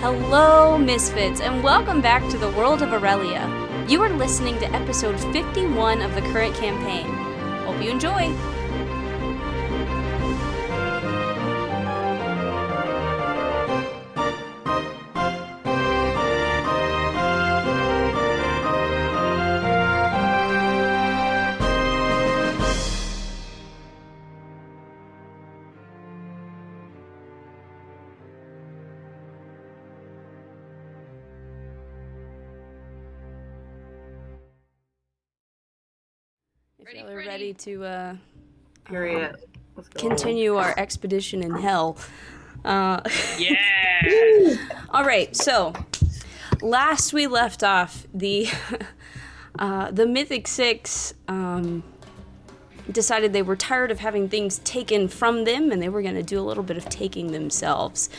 Hello, Misfits, and welcome back to the world of Aurelia. You are listening to episode 51 of the current campaign. Hope you enjoy. If y'all are ready to Period. continue our expedition in hell. Yeah! All right, so last we left off, the Mythic Six decided they were tired of having things taken from them, and they were going to do a little bit of taking themselves.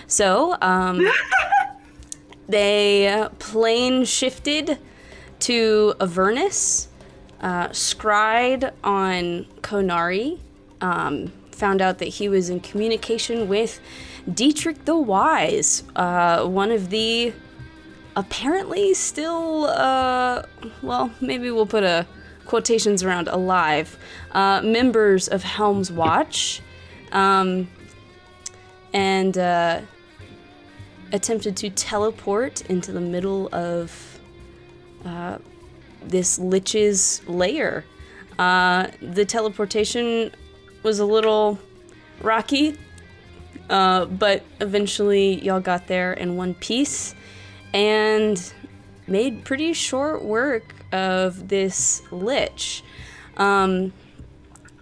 So they plane shifted to Avernus. Scried on Konari, found out that he was in communication with Dietrich the Wise, one of the apparently still, well, maybe we'll put quotations around alive, members of Helm's Watch, and attempted to teleport into the middle of this lich's lair. The teleportation was a little rocky, but eventually y'all got there in one piece and made pretty short work of this lich. The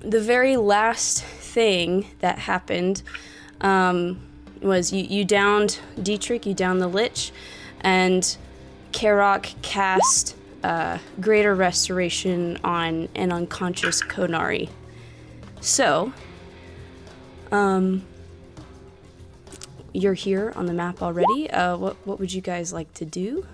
very last thing that happened was you downed Dietrich, you downed the lich, and Karok cast greater restoration on an unconscious Konari. So, you're here on the map already. What would you guys like to do?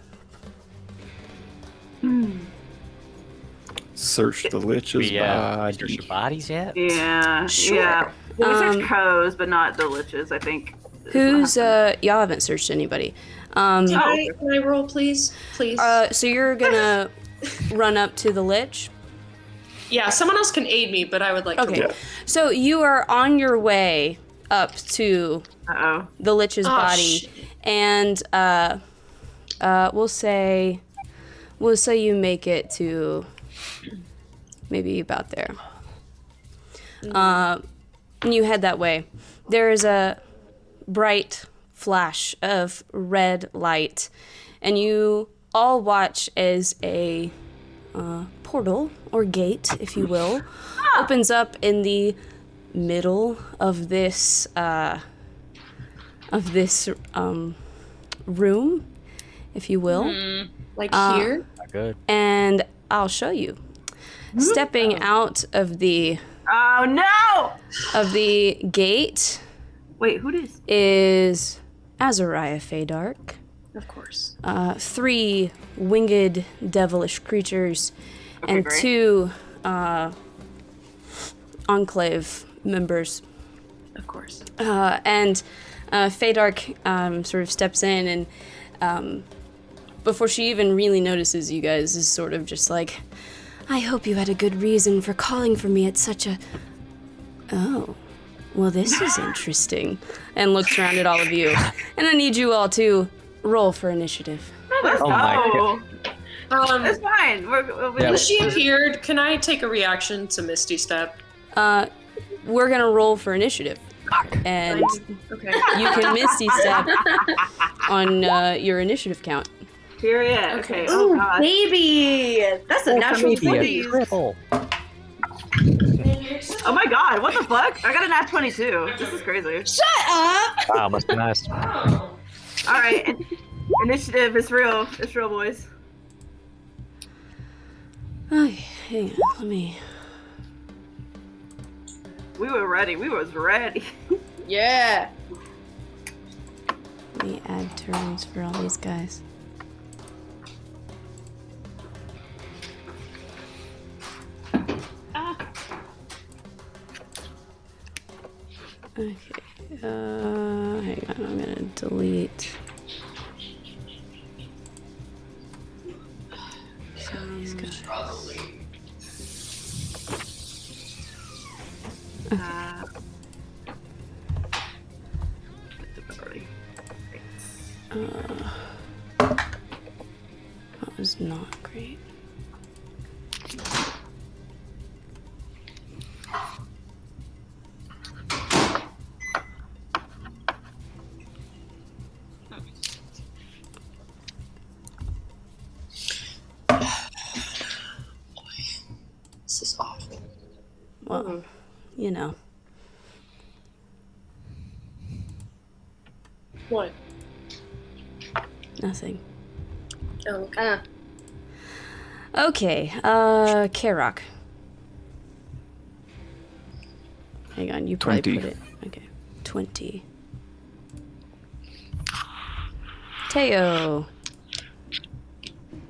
Search the lich's body. Search your bodies yet? Yeah, Sure. yeah. We searched crows, but not the liches, I think. Who's, y'all haven't searched anybody. Can I roll, please? Please. So you're gonna run up to the lich? Yeah, someone else can aid me, but I would like to roll. So you are on your way up to the lich's body, and we'll say you make it to maybe about there. And you head that way. There is a bright flash of red light, and you all watch as a portal, or gate, if you will, opens up in the middle of this room, if you will. Like here? Not good. And I'll show you. Stepping out of the gate. Wait, who is Azariah Feydark. Of course. 3 winged devilish creatures, and great. 2 Enclave members. Of course. And Feydark sort of steps in, and before she even really notices you guys, is sort of just like, I hope you had a good reason for calling for me at such a... Oh, well, this is interesting. And looks around at all of you. And I need you all to roll for initiative. Let's go. my That's fine. When she appeared, can I take a reaction to Misty Step? We're gonna roll for initiative. And Okay. you can Misty Step on your initiative count. Period. Okay. Oh, God. Baby! That's a natural 20. Triple. Oh, my God. What the fuck? I got a nat 22. This is crazy. Shut up! Wow, must be nice. All right. Initiative is real. It's real, boys. Okay, hang on, let me... We were ready. We was ready. Yeah. Let me add turns for all these guys. Okay, hang on, I'm gonna delete That was not great. This is awful. Well, you know. What? Nothing. Oh, Okay, Karok. Hang on, you probably 20. put it. Okay, 20. Teo.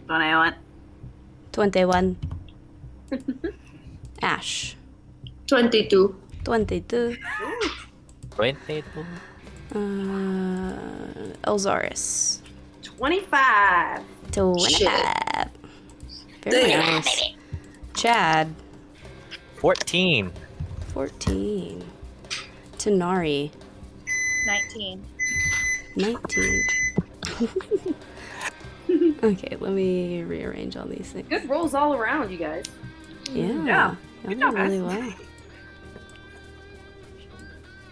21. 21. Ash. 22. 22. 22. Elzaris. 25. 25. Very nice. Chad. 14. 14. Tanari. 19. 19. Okay, let me rearrange all these things. Good rolls all around, you guys. Yeah. Good That job, went really guys. well.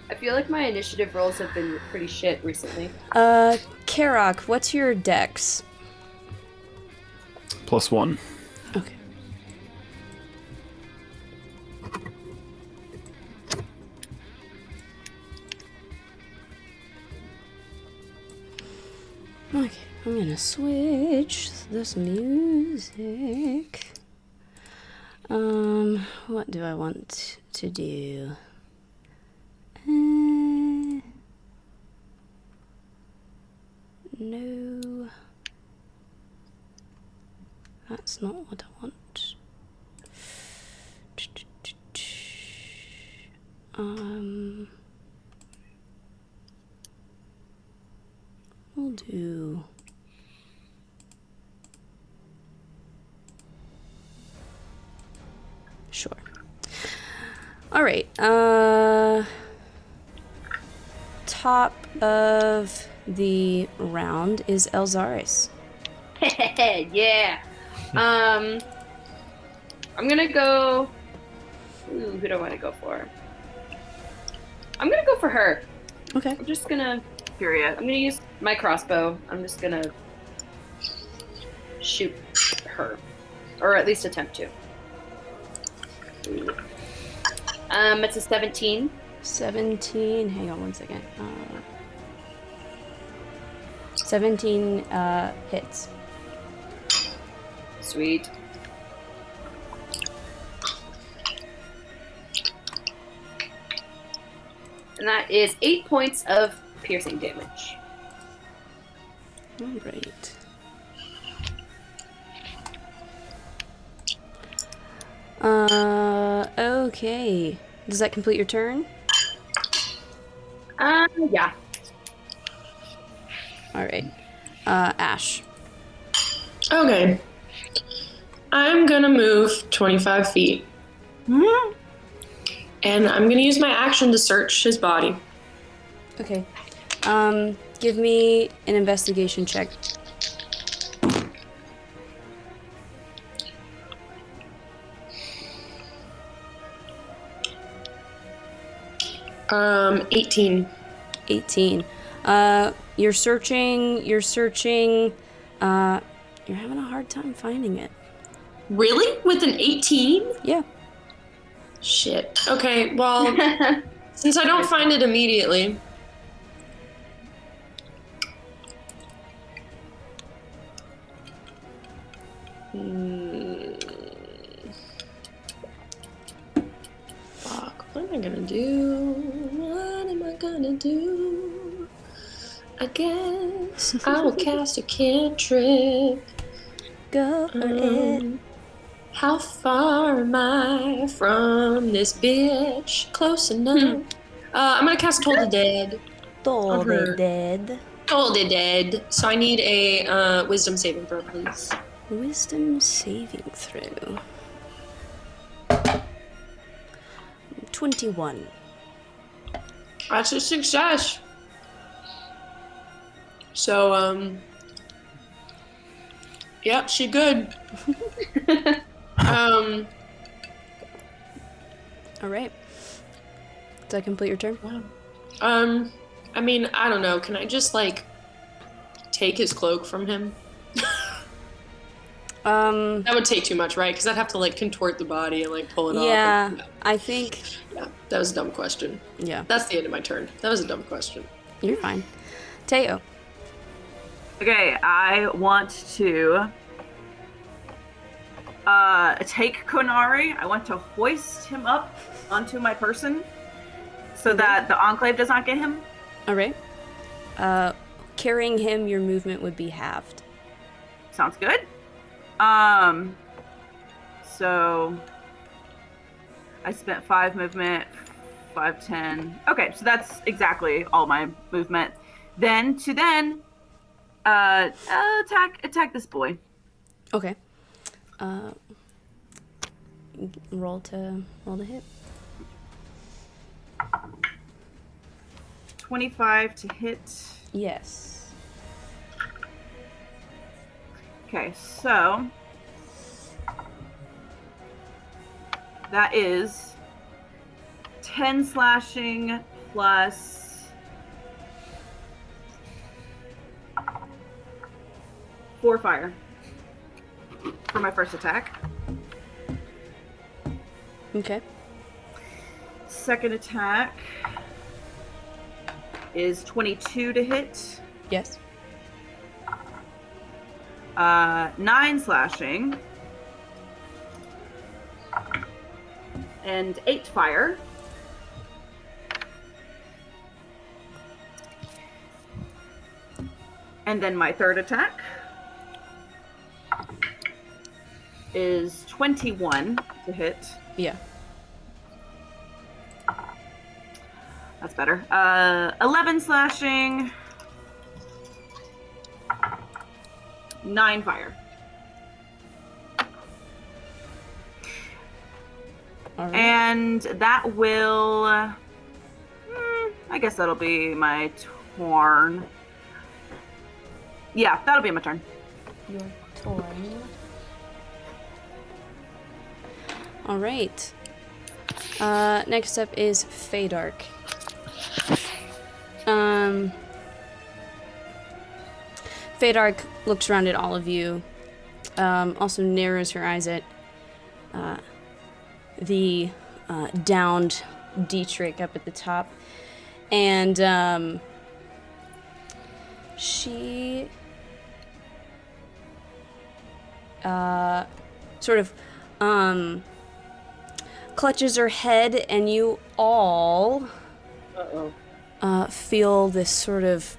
I feel like my initiative rolls have been pretty shit recently. Karok, what's your dex? +1. Okay. Okay, I'm gonna switch this music. What do I want to do? No. That's not what I want. We'll do. Sure. All right. Top of the round is Elzaris. Yeah. I'm gonna go. Ooh, who do I want to go for? I'm gonna go for her. Okay. I'm just gonna. Period. I'm gonna use my crossbow. I'm just gonna shoot her, or at least attempt to. It's a 17. 17. Hang on one second. 17 hits. Sweet. And that is 8 points of piercing damage. All right. Okay. Does that complete your turn? Yeah. All right. Ash. Okay. I'm gonna move 25 feet. And I'm gonna use my action to search his body. Okay. Give me an investigation check. 18. 18. You're searching, you're having a hard time finding it. Really? With an 18? Yeah. Shit. Okay, well, since I don't find it immediately. Fuck, what am I gonna do? What am I gonna do? I guess I will cast a cantrip. Go for it. How far am I from this bitch? Close enough. I'm gonna cast Toll the Dead. Toll her. the dead. Toll the Dead. So I need a wisdom saving throw, please. Wisdom saving throw. 21. That's a success. So, yep, she good. All right. Does that complete your turn? Wow. I mean, I don't know. Can I just, like, take his cloak from him? That would take too much, right? Because I'd have to, like, contort the body and, like, pull it off. Yeah, I think... Yeah, that was a dumb question. Yeah. That's the end of my turn. That was a dumb question. You're fine. Teo. Okay, I want to take Konari. I want to hoist him up onto my person so that the Enclave does not get him. All right. Carrying him, your movement would be halved. Sounds good. So I spent 5 movement, 5, 10. Okay, so that's exactly all my movement. Then attack this boy. Okay. Roll to hit. 25 to hit. Yes. Okay, so that is 10 slashing plus 4 fire for my first attack. Okay. Second attack is 22 to hit. Yes. 9 slashing. And 8 fire. And then my third attack is 21 to hit. Yeah. That's better. 11 slashing. 9 fire. All right. And that will... I guess that'll be my turn. Yeah, that'll be my turn. Your turn. All right. Next up is Fadark. Fadark looks around at all of you, also narrows her eyes at the downed Dietrich up at the top, and she sort of clutches her head, and you all feel this sort of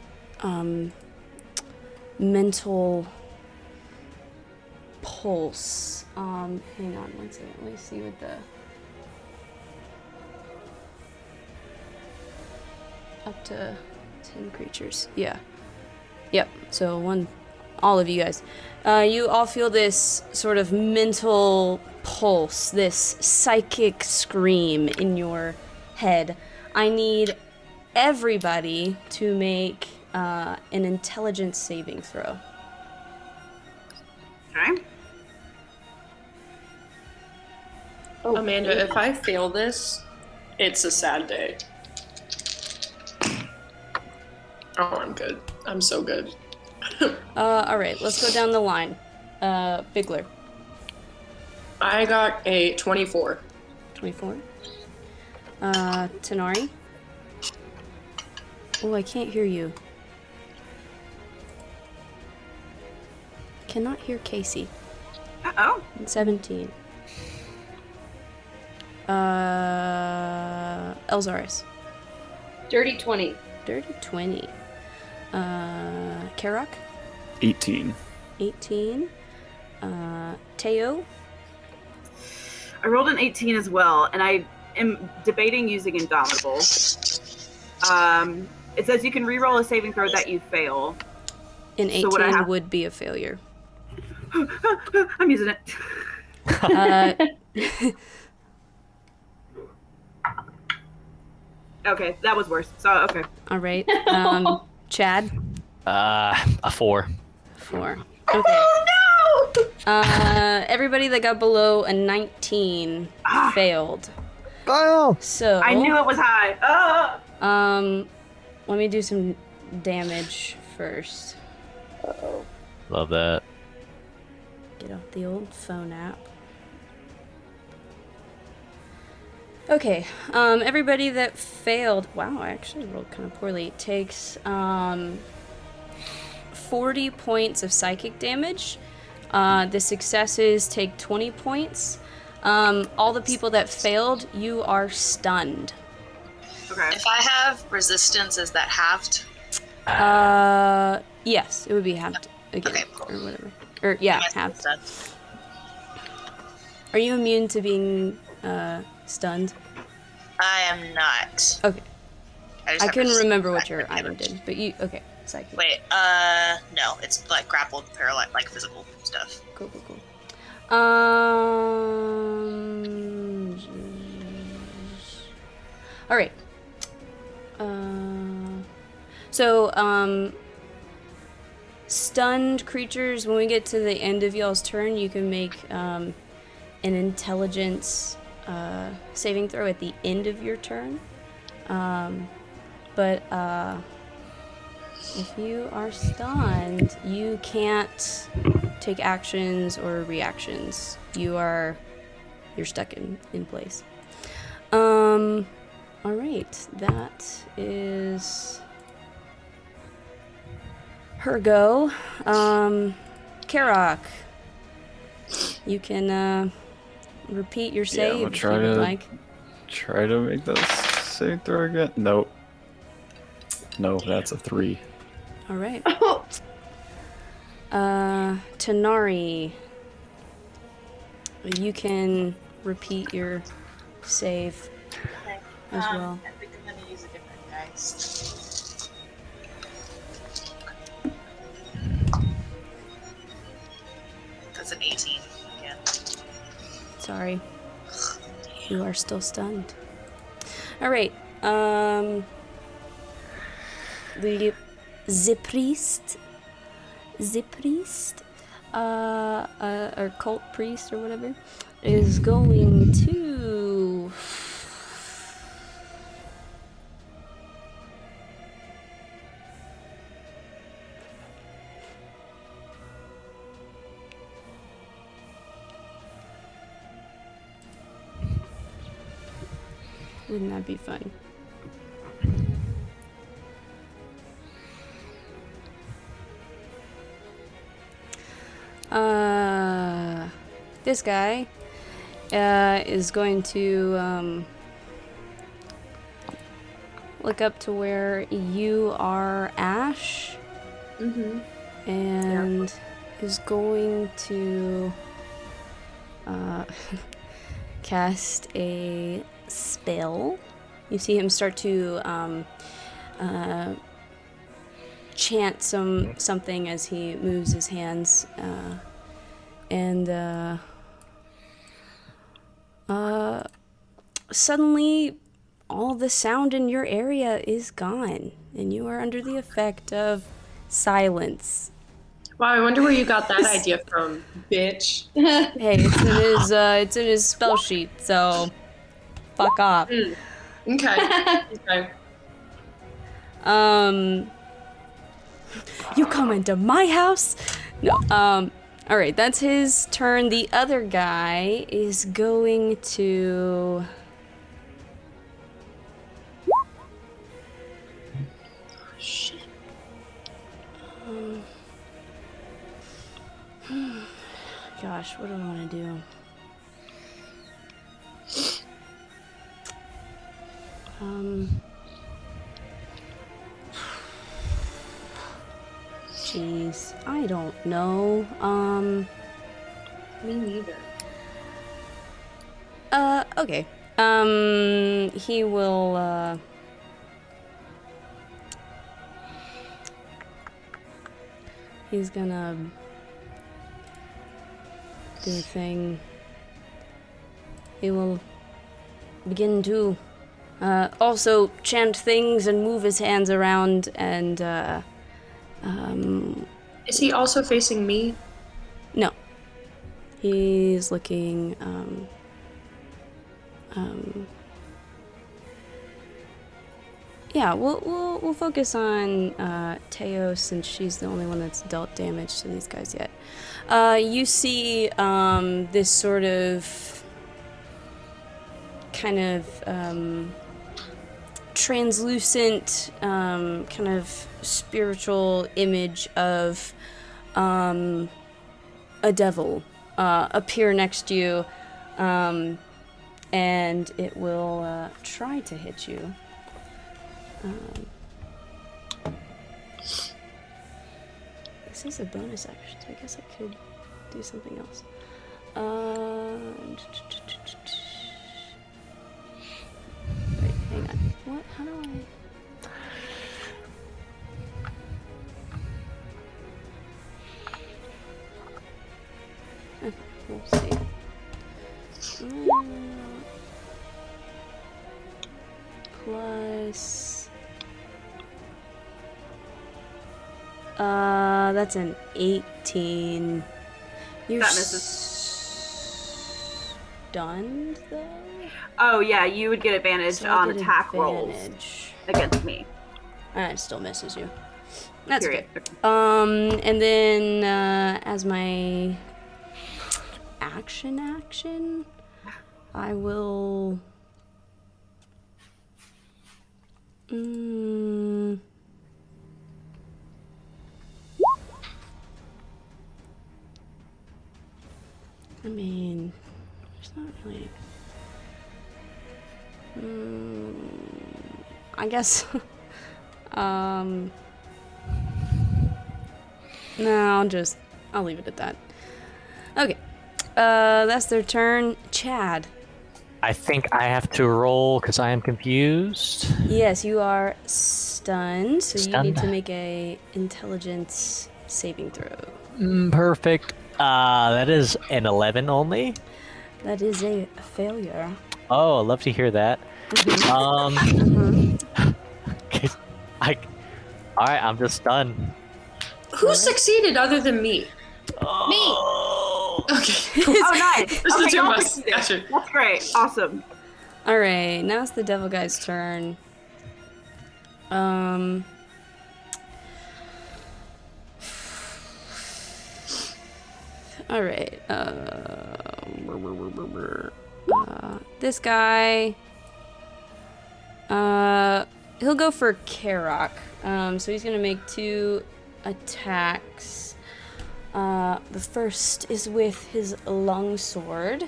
mental pulse. Hang on one second. Let me see what the... Up to 10 creatures. Yeah. Yep. So all of you guys. You all feel this sort of mental pulse, this psychic scream in your head. I need everybody to make an intelligence saving throw. Okay. Oh, Amanda, if I fail this, it's a sad day. Oh, I'm good. I'm so good. All right, let's go down the line. Bigler. I got a 24. 24. Tenari. Oh, I can't hear you. Cannot hear Casey. Uh-oh. 17. Elzaris. Dirty 20. Dirty 20. Karok. 18. 18. Teo. I rolled an 18 as well, and I am debating using Indomitable. It says you can re-roll a saving throw that you fail. An 18 So would I have- would be a failure. I'm using it. Uh, Okay, that was worse. So, okay. all right. Chad? A 4. 4. Okay. Oh Everybody that got below a 19 failed. Oh! So I knew it was high. let me do some damage first. no! Love that. Get off the old phone app. Okay, everybody that failed, wow, I actually rolled kind of poorly, takes 40 points of psychic damage. The successes take 20 points. All the people that failed, you are stunned. Okay. If I have resistance, is that halved? Yes, it would be halved again, Okay, cool. or whatever. Or, yeah, halved. Are you immune to being, stunned? I am not. Okay. just I have couldn't remember what psychic your item damage. did, but you, okay, psychic. Wait, no, it's like grappled, paralyzed, like physical stuff. Cool. All right. Stunned creatures, when we get to the end of y'all's turn, you can make an intelligence saving throw at the end of your turn. But if you are stunned, you can't take actions or reactions. You're stuck in place. All right, that is her go. Karok, you can repeat your save I'm if gonna you would like. try to make that save throw again. Nope. No, that's a 3. All right. Tanari, you can repeat your save Okay. as well. I think I'm gonna use a different dice. That's an 18 again. Sorry. You are still stunned. All right. The priest, or cult priest or whatever, is going to wouldn't that be fun? This guy is going to look up to where you are, Ash, and is going to cast a spell. You see him start to chant something as he moves his hands, and suddenly all the sound in your area is gone, and you are under the effect of silence. Wow, I wonder where you got that idea from, bitch. Hey, it's in his spell sheet, so fuck off. Okay. Okay. You come into my house? No, all right, that's his turn. The other guy is going to Shit. gosh, what do I want to do? Jeez, I don't know. Me neither. Okay. He will, he's gonna do a thing. He will begin to also chant things and move his hands around and Is he also facing me? no. He's looking yeah, we'll focus on Teo since she's the only one that's dealt damage to these guys yet. You see this sort of kind of translucent kind of spiritual image of a devil appear next to you, and it will try to hit you. This is a bonus action, so I guess I could do something else. Wait, hang on. What? How do I... Okay, we'll see. Plus... that's an 18. You're That misses. Stunned, though? Oh yeah, you would get advantage So I on get attack rolls advantage. against me. It still misses you. That's Period. okay. And then as my action, I will. I mean, there's not really. I guess. No, I'll leave it at that. Okay. That's their turn. Chad. I think I have to roll because I am confused. Yes, you are stunned, so you need Stunned. to make a intelligence saving throw. Perfect. That is an 11 only. That is a failure. Oh, I love to hear that. All right, I'm just done. Who succeeded other than me? Oh. Okay, cool. Oh, nice. There's the Okay, two of y'all us. succeeded. Gotcha. That's great. Awesome. All right, now it's the devil guy's turn. All right. This guy. He'll go for Karok. So he's gonna make 2 attacks. The first is with his longsword.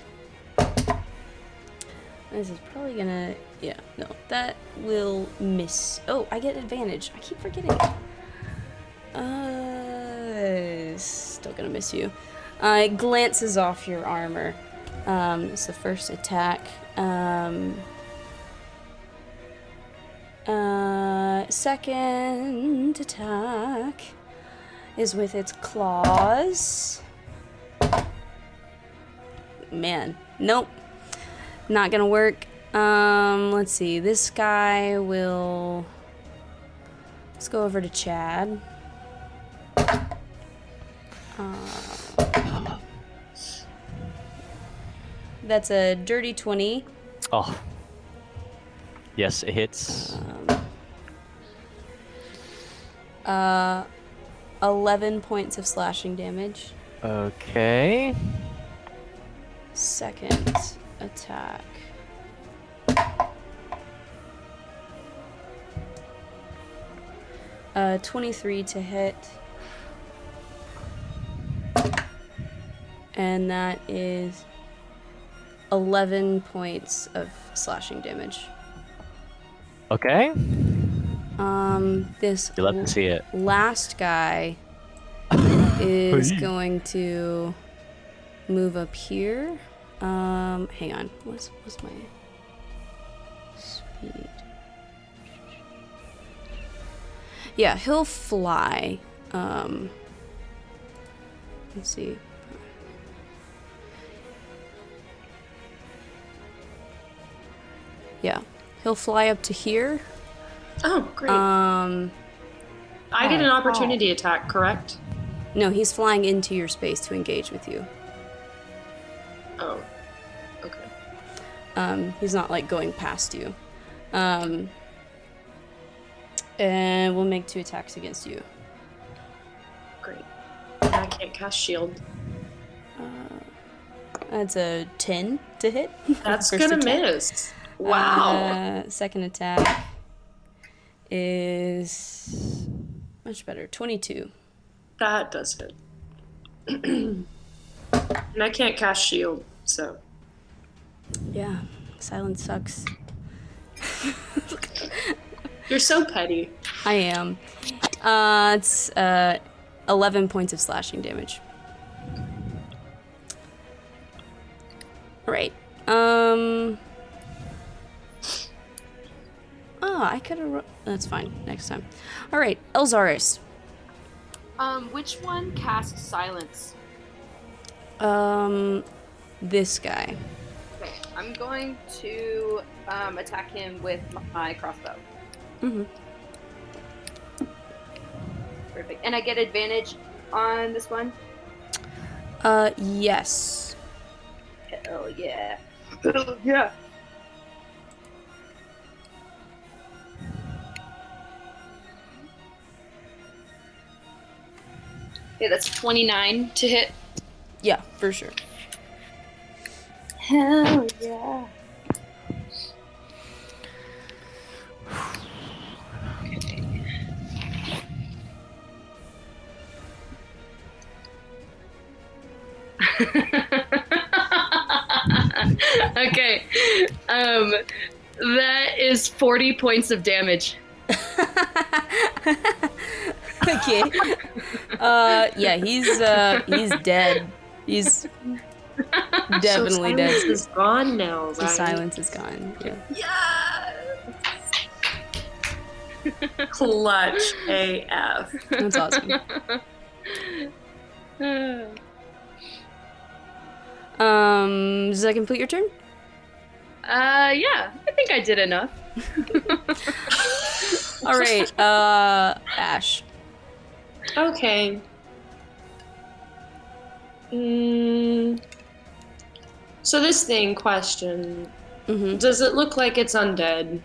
This is probably gonna, yeah, no, that will miss. Oh, I get advantage. I keep forgetting. Still gonna miss you. It glances off your armor. It's the first attack. Second attack is with its claws. Man, nope. Not gonna work. Let's see. This guy will... Let's go over to Chad. That's a dirty 20. Oh. Yes, it hits. 11 points of slashing damage. Okay. Second attack. Uh, 23 to hit. And that is 11 points of slashing damage. Okay. This You love to see it. last guy is going to move up here. Hang on. What's my speed? Yeah, he'll fly. Let's see. Yeah. He'll fly up to here. Oh, great. Um, I get an opportunity attack, correct? no, he's flying into your space to engage with you. Oh, okay. He's not like going past you. And we'll make 2 attacks against you. Great. I can't cast shield. That's a 10 to hit. That's First gonna attack. miss. Wow. Second attack is much better. 22. That does hit. And I can't cast shield, so. Yeah, silence sucks. You're so petty. I am. It's 11 points of slashing damage. Right. Oh, I could have. That's fine. Next time. All right, Elzaris. Which one casts silence? This guy. Okay, I'm going to attack him with my crossbow. Mm-hmm. Perfect. And I get advantage on this one? Yes. Hell yeah. Hell yeah. Okay, that's 29 to hit. Yeah, for sure. Hell yeah. Okay. That is 40 points of damage. Okay. Yeah, he's dead. He's definitely so dead. silence is gone now, right? The silence is gone. Yeah. Clutch AF. That's awesome. Does that complete your turn? Yeah, I think I did enough. All right, Ash. Okay. So this thing, question. Mm-hmm. Does it look like it's undead?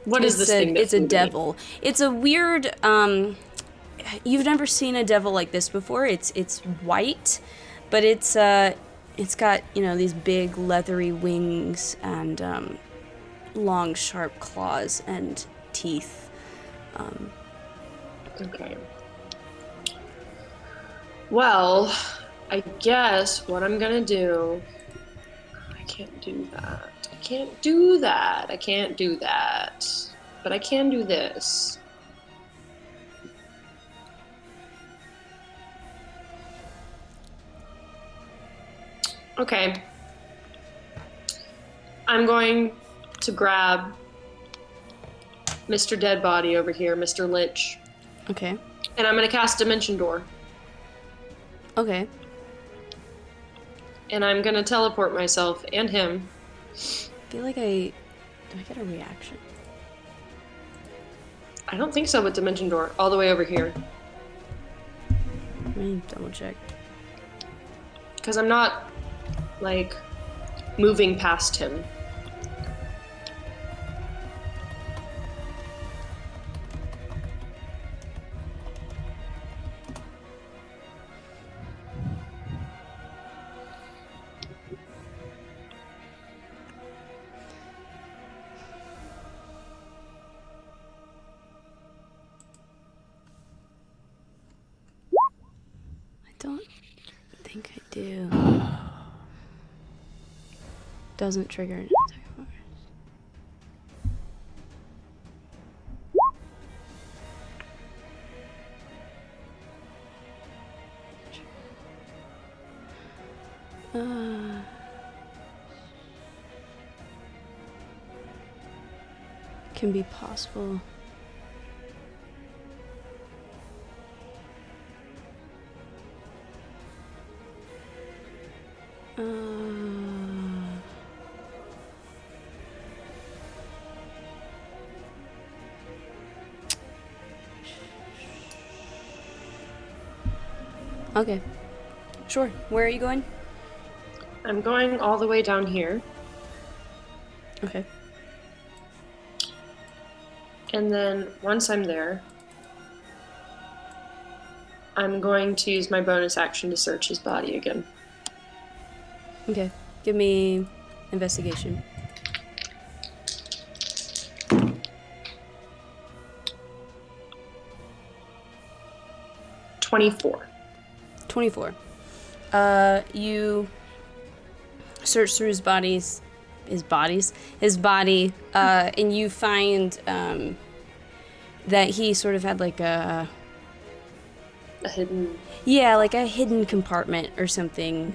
What is this thing that's It's a moving? devil. It's a weird. You've never seen a devil like this before. It's white, but it's got these big leathery wings and long sharp claws and teeth. Okay. Well, I guess what I'm gonna do. I can't do that. I can't do that. I can't do that. But I can do this. Okay. I'm going to grab Mr. Deadbody over here, Mr. Lich, Okay. and I'm going to cast Dimension Door. Okay. And I'm going to teleport myself and him. I feel like did I get a reaction? I don't think so with Dimension Door. All the way over here. Let me double check. Because I'm not, like, moving past him. I don't think I do. Doesn't trigger an attack. Can be possible. Okay. Sure. Where are you going? I'm going all the way down here. Okay. And then once I'm there, I'm going to use my bonus action to search his body again. Okay. Give me investigation. $24. 24. You search through his body, and you find that he sort of had like A hidden... yeah, like a hidden compartment or something,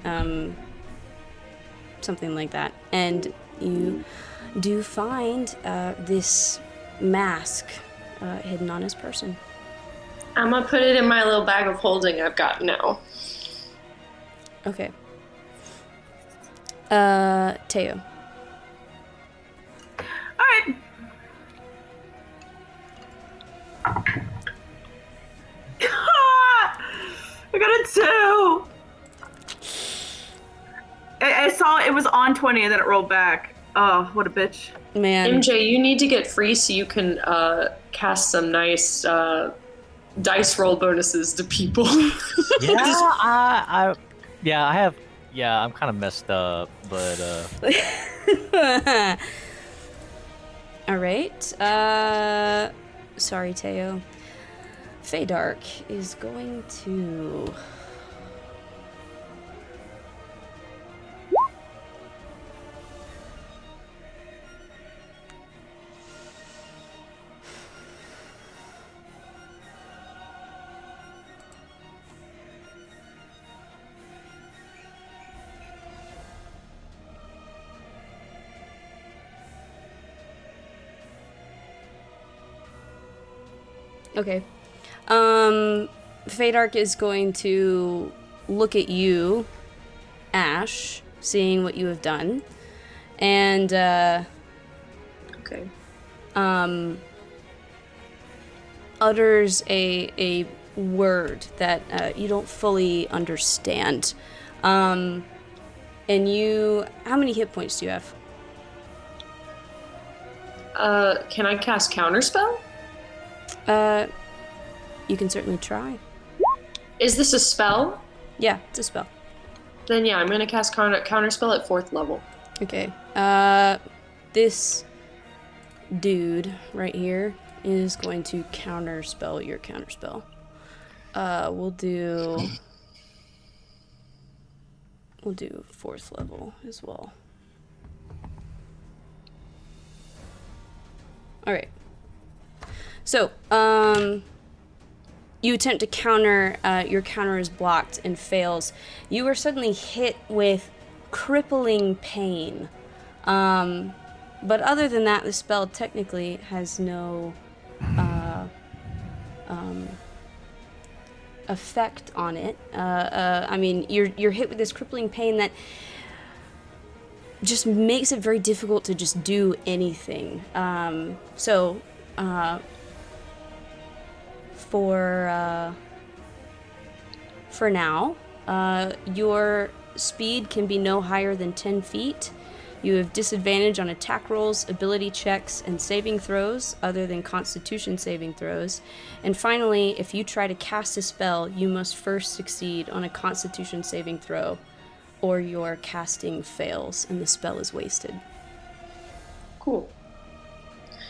something like that. And you do find this mask hidden on his person. I'm gonna put it in my little bag of holding I've got now. Okay. Teo. Alright. I got a 2. I saw it was on 20 and then it rolled back. Oh, what a bitch. Man. MJ, you need to get free so you can cast some nice dice roll bonuses to people. Yeah, I have. Yeah, I'm kind of messed up, but All right. Sorry, Teo. Feydark is going to... Okay. Feydark is going to look at you, Ash, seeing what you have done, and Okay. utters a word that you don't fully understand. And you, how many hit points do you have? Can I cast Counterspell? You can certainly try. Is this a spell? Yeah, it's a spell. Then yeah, I'm gonna cast Counterspell at 4th level. Okay. This dude right here is going to counterspell your counterspell. We'll do 4th level as well. All right. So, you attempt to counter, your counter is blocked and fails. You are suddenly hit with crippling pain. But other than that, the spell technically has no effect on it. I mean, you're hit with this crippling pain that just makes it very difficult to just do anything. For now, your speed can be no higher than 10 feet. You have disadvantage on attack rolls, ability checks, and saving throws, other than Constitution saving throws. And finally, if you try to cast a spell, you must first succeed on a Constitution saving throw, or your casting fails and the spell is wasted. Cool.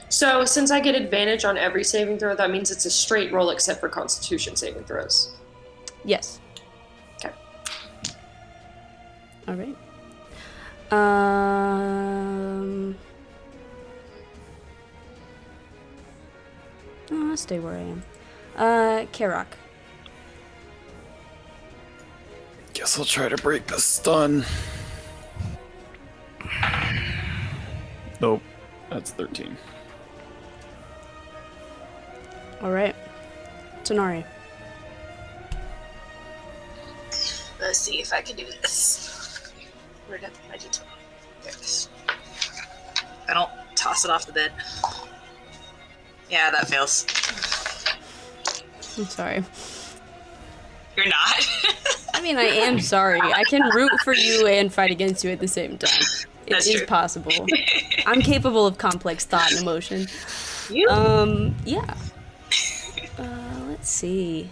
So since I get advantage on every saving throw, that means it's a straight roll except for Constitution saving throws. Yes. Okay. All right. I'll stay where I am. Karak. Guess I'll try to break the stun. Nope. That's 13. All right. Tanari. Let's see if I can do this. Where did I do? There it is. I don't toss it off the bed. Yeah, that fails. I'm sorry. You're not. I mean, I am sorry. I can root for you and fight against you at the same time. It That's is true. possible. I'm capable of complex thought and emotion. Yeah. Let's see.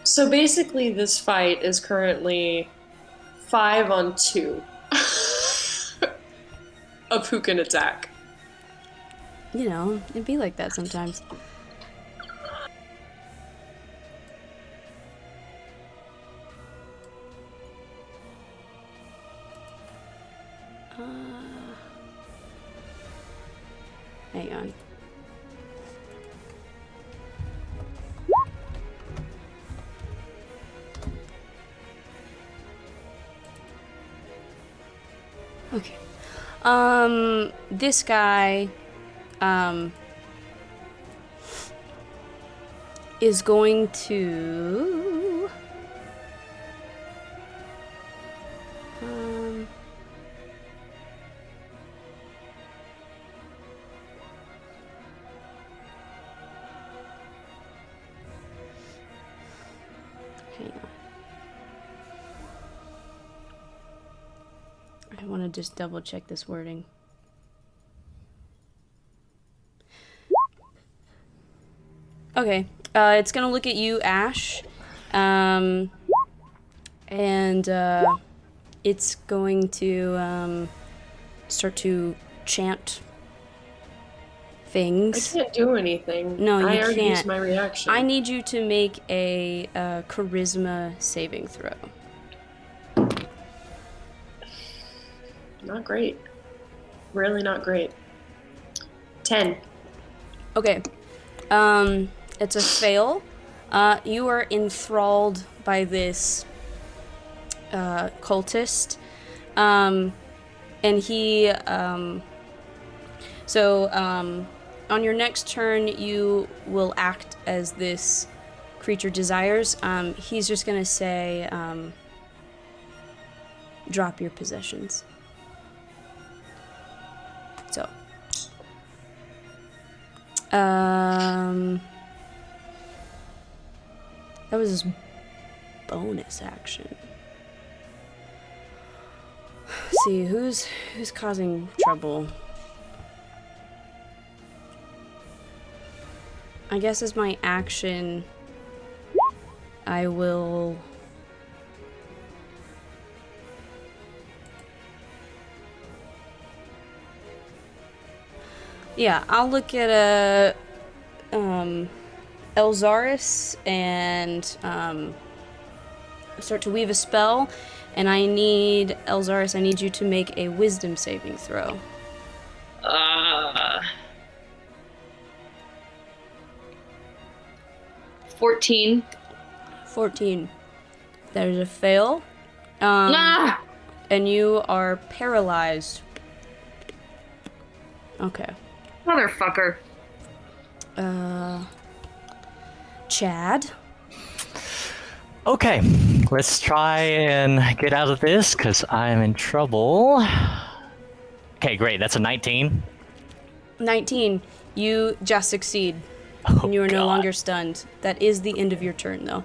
So basically, this fight is currently 5-on-2 of who can attack. You know, it'd be like that sometimes. Hang on. Okay. This guy, is going to, hang on. I want to just double check this wording. Okay, it's gonna look at you, Ash, and it's going to start to chant I things. can't do anything. No, you I already can't. used my reaction. I need you to make a charisma saving throw. Not great. Really not great. 10. Okay. It's a fail. You are enthralled by this cultist. And he, on your next turn, you will act as this creature desires. He's just gonna say, drop your possessions. So. That was his bonus action. Let's see, who's causing trouble? I guess as my action, I will... Yeah, I'll look at Elzaris and start to weave a spell, and I need Elzaris. I need you to make a Wisdom saving throw. 14. 14. That is a fail. And you are paralyzed. Okay. Motherfucker. Chad. Okay, let's try and get out of this because I'm in trouble. Okay, great. That's a 19. 19. You just succeed. Oh, And you are no God. longer stunned. That is the end of your turn, though.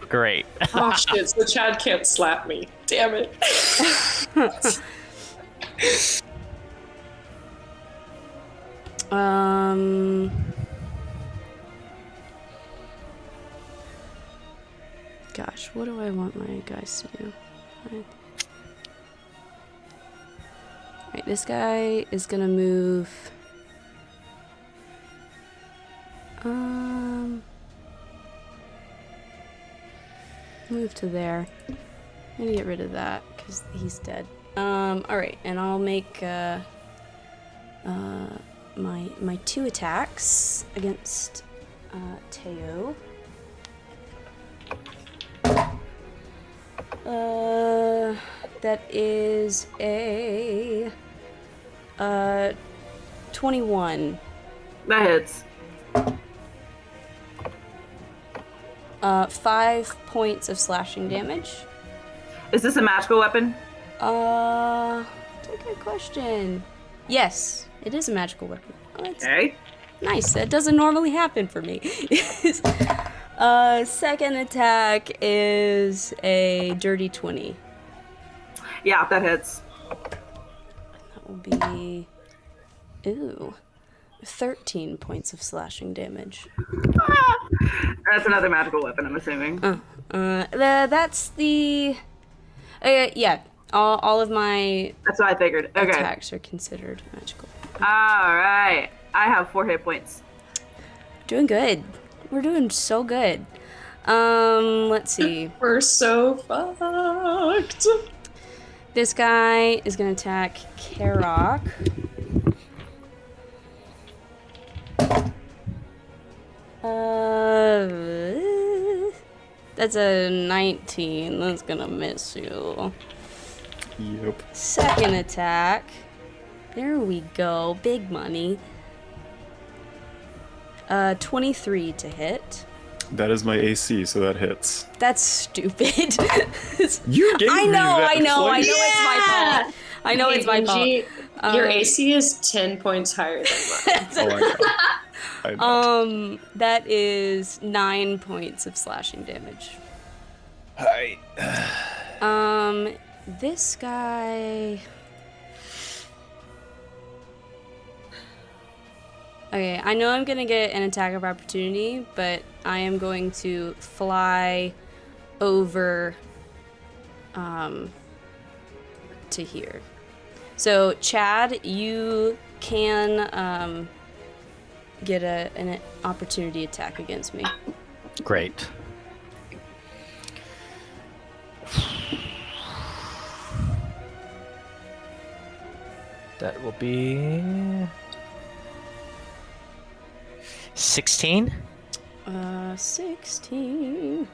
Great. Oh shit, so Chad can't slap me. Damn it. Gosh, what do I want my guys to do? Alright, this guy is gonna move. Move to there. I'm gonna get rid of that because he's dead. Alright, and I'll make my 2 attacks against That is a 21. That hits. 5 points of slashing damage. Is this a magical weapon? That's a good question. Yes, it is a magical weapon. Oh, that's Okay. nice. That doesn't normally happen for me. Second attack is a dirty 20. Yeah, that hits. That will be 13 points of slashing damage. That's another magical weapon, I'm assuming. That's the yeah. All of my That's what I figured. Okay. attacks are considered magical. All right. I have 4 hit points. Doing good. We're doing so good. Let's see. We're so fucked. This guy is gonna attack Karok. That's a 19. That's gonna miss you. Yep. Second attack. There we go. Big money. 23 to hit. That is my AC, so that hits. That's stupid. You gave I me know, that I know place. it's my fault. I know it's my fault. Benji, your AC is 10 points higher than mine. Oh, I know. That is 9 points of slashing damage. Hi. This guy. Okay, I know I'm gonna get an attack of opportunity, but I am going to fly over to here. So Chad, you can get an opportunity attack against me. Great. That will be 16. 16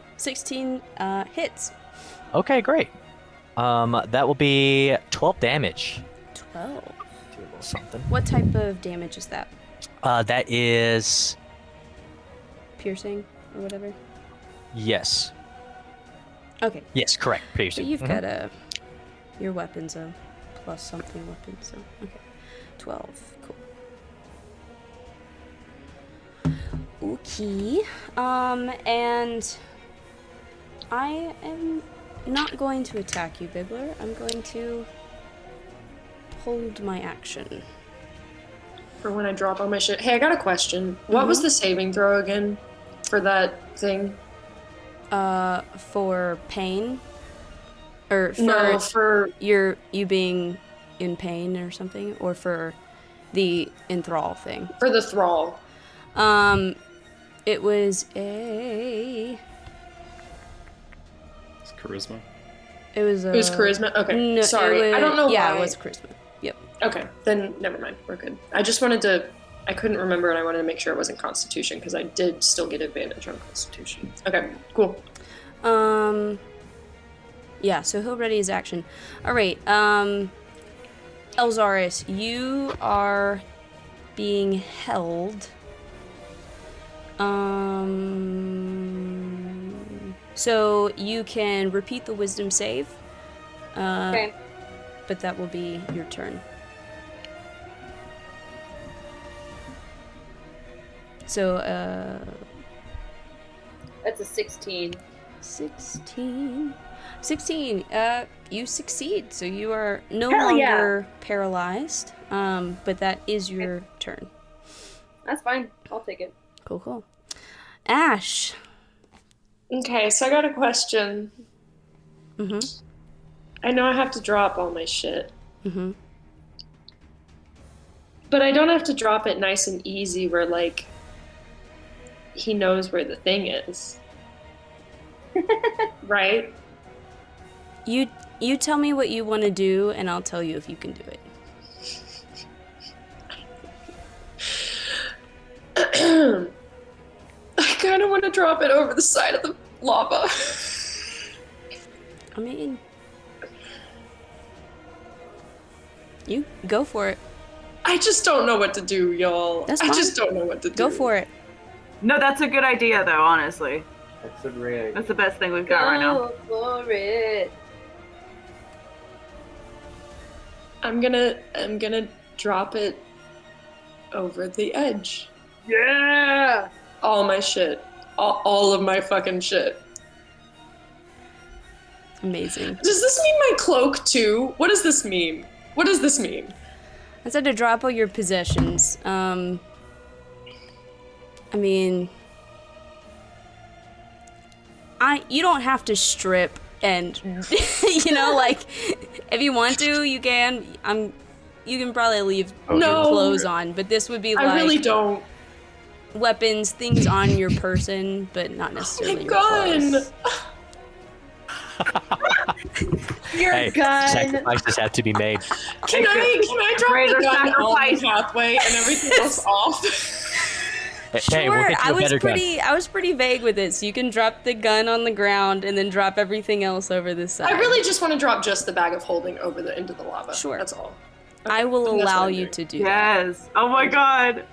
hits. Okay, great. That will be 12 damage. 12. Do a little something. What type of damage is that? That is Piercing or whatever? yes. Okay. Yes, correct. So Piercing. you've got your weapon's a plus something weapon, so okay. 12. Cool. Okay. And I am not going to attack you, Bigler. I'm going to hold my action. For when I drop all my shit. Hey, I got a question. What was the saving throw again for that thing? For pain? Or for, No, for you being in pain or something? Or for the enthrall thing? for the thrall. It was a... It's charisma. It was charisma? Okay. No, Sorry. I don't know yeah, why. it was charisma. Yep. Okay, then never mind. We're good. I just wanted to. I couldn't remember, and I wanted to make sure it wasn't Constitution because I did still get advantage on Constitution. Okay, cool. Yeah, so he'll ready his action. Alright, Elzaris, you are being held. So you can repeat the wisdom save. Okay. But that will be your turn. So, That's a 16. 16. You succeed. So you are no Hell yeah. longer paralyzed. But that is your turn. That's fine. I'll take it. Cool. Ash. Okay, so I got a question. Mm-hmm. I know I have to drop all my shit, Mm-hmm. but I don't have to drop it nice and easy where, like, he knows where the thing is. Right? You tell me what you want to do, and I'll tell you if you can do it. I kind of want to drop it over the side of the lava. I mean, you go for it. I just don't know what to do, y'all. That's I fine. just don't know what to do. Go for it. No, that's a good idea, though. Honestly, That's a great idea. that's the best thing we've got right now. Go for it. I'm gonna drop it over the edge. Yeah. All my shit. All of my fucking shit. Amazing. Does this mean my cloak too? What does this mean? What does this mean? I said to drop all your possessions. I mean, you don't have to strip and, you know, like, if you want to, you can. You can probably leave No. clothes on, but this would be like I really don't. weapons, things on your person, but not necessarily your gun. clothes. Your Hey, gun. sacrifices have to be made. Can I drop Greater the gun on the sacrifice. pathway and everything else off? Hey, we'll Sure, get you a better gun. I was pretty vague with it. So you can drop the gun on the ground and then drop everything else over the side. I really just want to drop just the bag of holding over into the lava. Sure. That's all. I will And that's what allow I'm you doing. to do that. Yes. Oh my god.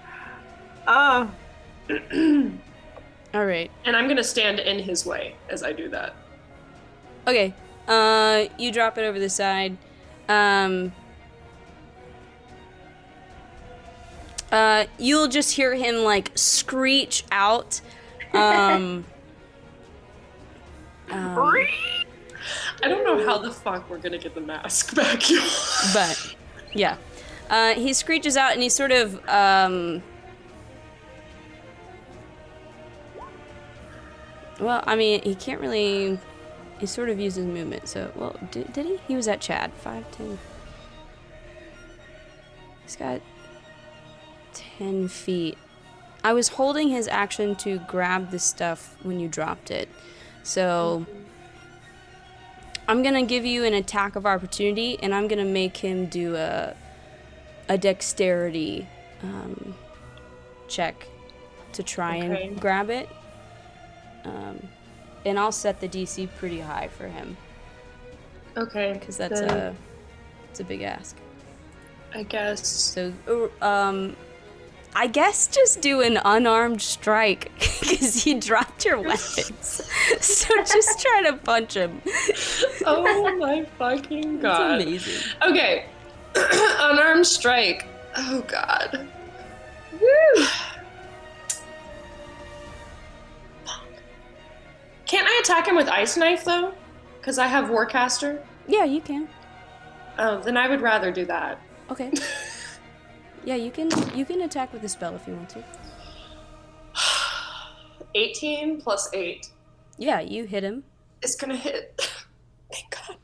Oh. All right. And I'm gonna stand in his way as I do that. Okay. You drop it over the side. You'll just hear him like screech out. I don't know how the fuck we're gonna get the mask back. But yeah, he screeches out and he sort of well, I mean, he can't really. He sort of uses movement. So, well, did he? He was at Chad. 5, 10. He's got 10 feet. I was holding his action to grab the stuff when you dropped it. So I'm gonna give you an attack of opportunity, and I'm gonna make him do a dexterity check to try Okay. and grab it. And I'll set the DC pretty high for him Okay. because that's then it's a big ask. I guess. So I guess just do an unarmed strike because you dropped your weapons. So just try to punch him. Oh my fucking It's god. amazing. Okay. Unarmed strike. Oh god. Woo! Can't I attack him with ice knife though? Because I have Warcaster. Yeah, you can. Oh, then I would rather do that. Okay. Yeah, you can attack with a spell if you want to. 18 plus 8 Yeah, you hit him. is gonna hit. Thank God.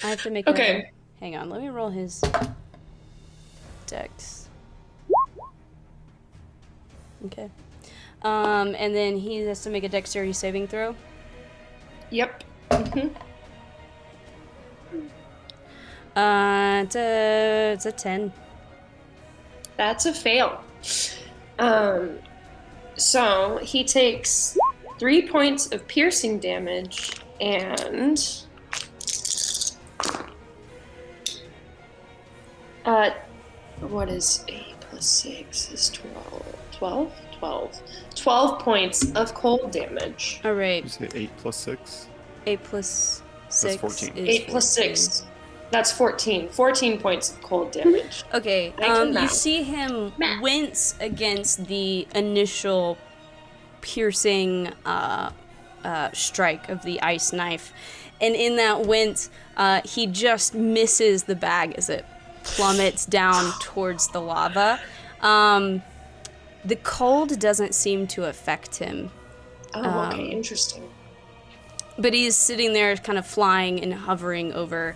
I have to make Okay. Hang on, let me roll his dex. Okay. And then he has to make a dexterity saving throw. Yep. Mm-hmm. It's a 10. That's a fail. So he takes 3 points of piercing damage and what is 8 plus 6 is 12 points of cold damage. All right. You say 8 plus 6? 8 plus 6 14. is 8 plus 14. 6. That's 14. 14 points of cold damage. Okay, I can you math. see him Math. wince against the initial piercing strike of the ice knife. And in that wince, he just misses the bag as it plummets down towards the lava. The cold doesn't seem to affect him. Oh, okay, interesting. But he's sitting there kind of flying and hovering over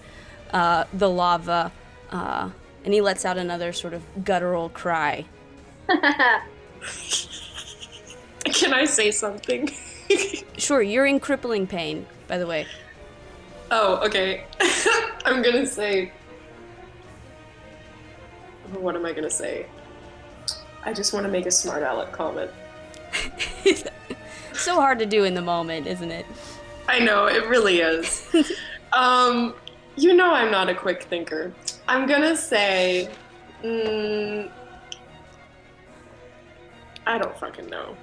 the lava. And he lets out another sort of guttural cry. Can I say something? Sure, you're in crippling pain, by the way. Oh, okay. I'm gonna say. What am I gonna say? I just want to make a smart aleck comment. So hard to do in the moment, isn't it? I know, it really is. You know I'm not a quick thinker. I'm gonna say, I don't fucking know.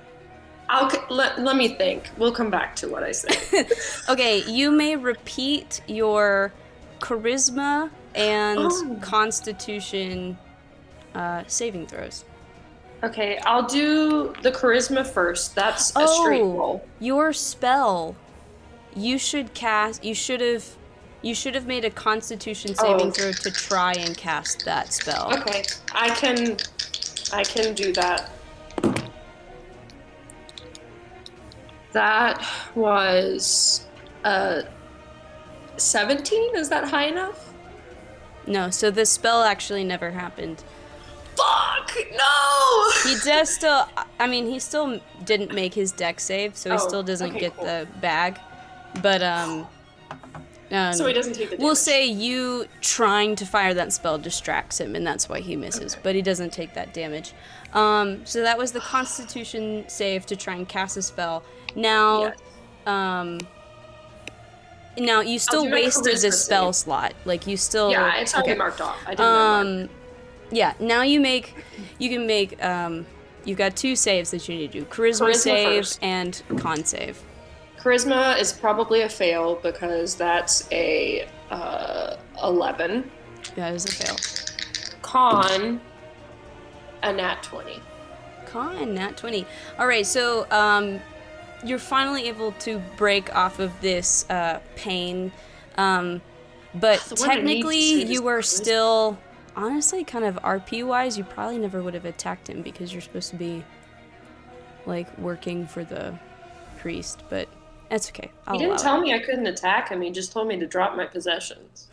Let me think. We'll come back to what I say. Okay, you may repeat your charisma and constitution saving throws. Okay, I'll do the charisma first. That's a straight roll. Your spell. You should have made a constitution saving throw to try and cast that spell. Okay, I can do that. That was 17. Is that high enough? No, so the spell actually never happened. Fuck! No! He does still. I mean, he still didn't make his dex save, so he still doesn't get the bag. But so he doesn't take the damage. We'll say you trying to fire that spell distracts him, and that's why he misses. But he doesn't take that damage. So that was the Constitution save to try and cast a spell. Now, now you still wasted the spell slot. Like you still. Yeah, it's already marked off. I didn't. Yeah. Now you can make. You've got 2 saves that you need to do: charisma save first. And con save. Charisma is probably a fail because that's a 11. That is a fail. Con, a nat 20. Con, nat 20. All right, so you're finally able to break off of this pain, but technically you were still, honestly, kind of RP-wise, you probably never would have attacked him because you're supposed to be, like, working for the priest, but that's okay. He didn't tell me I couldn't attack him. He just told me to drop my possessions.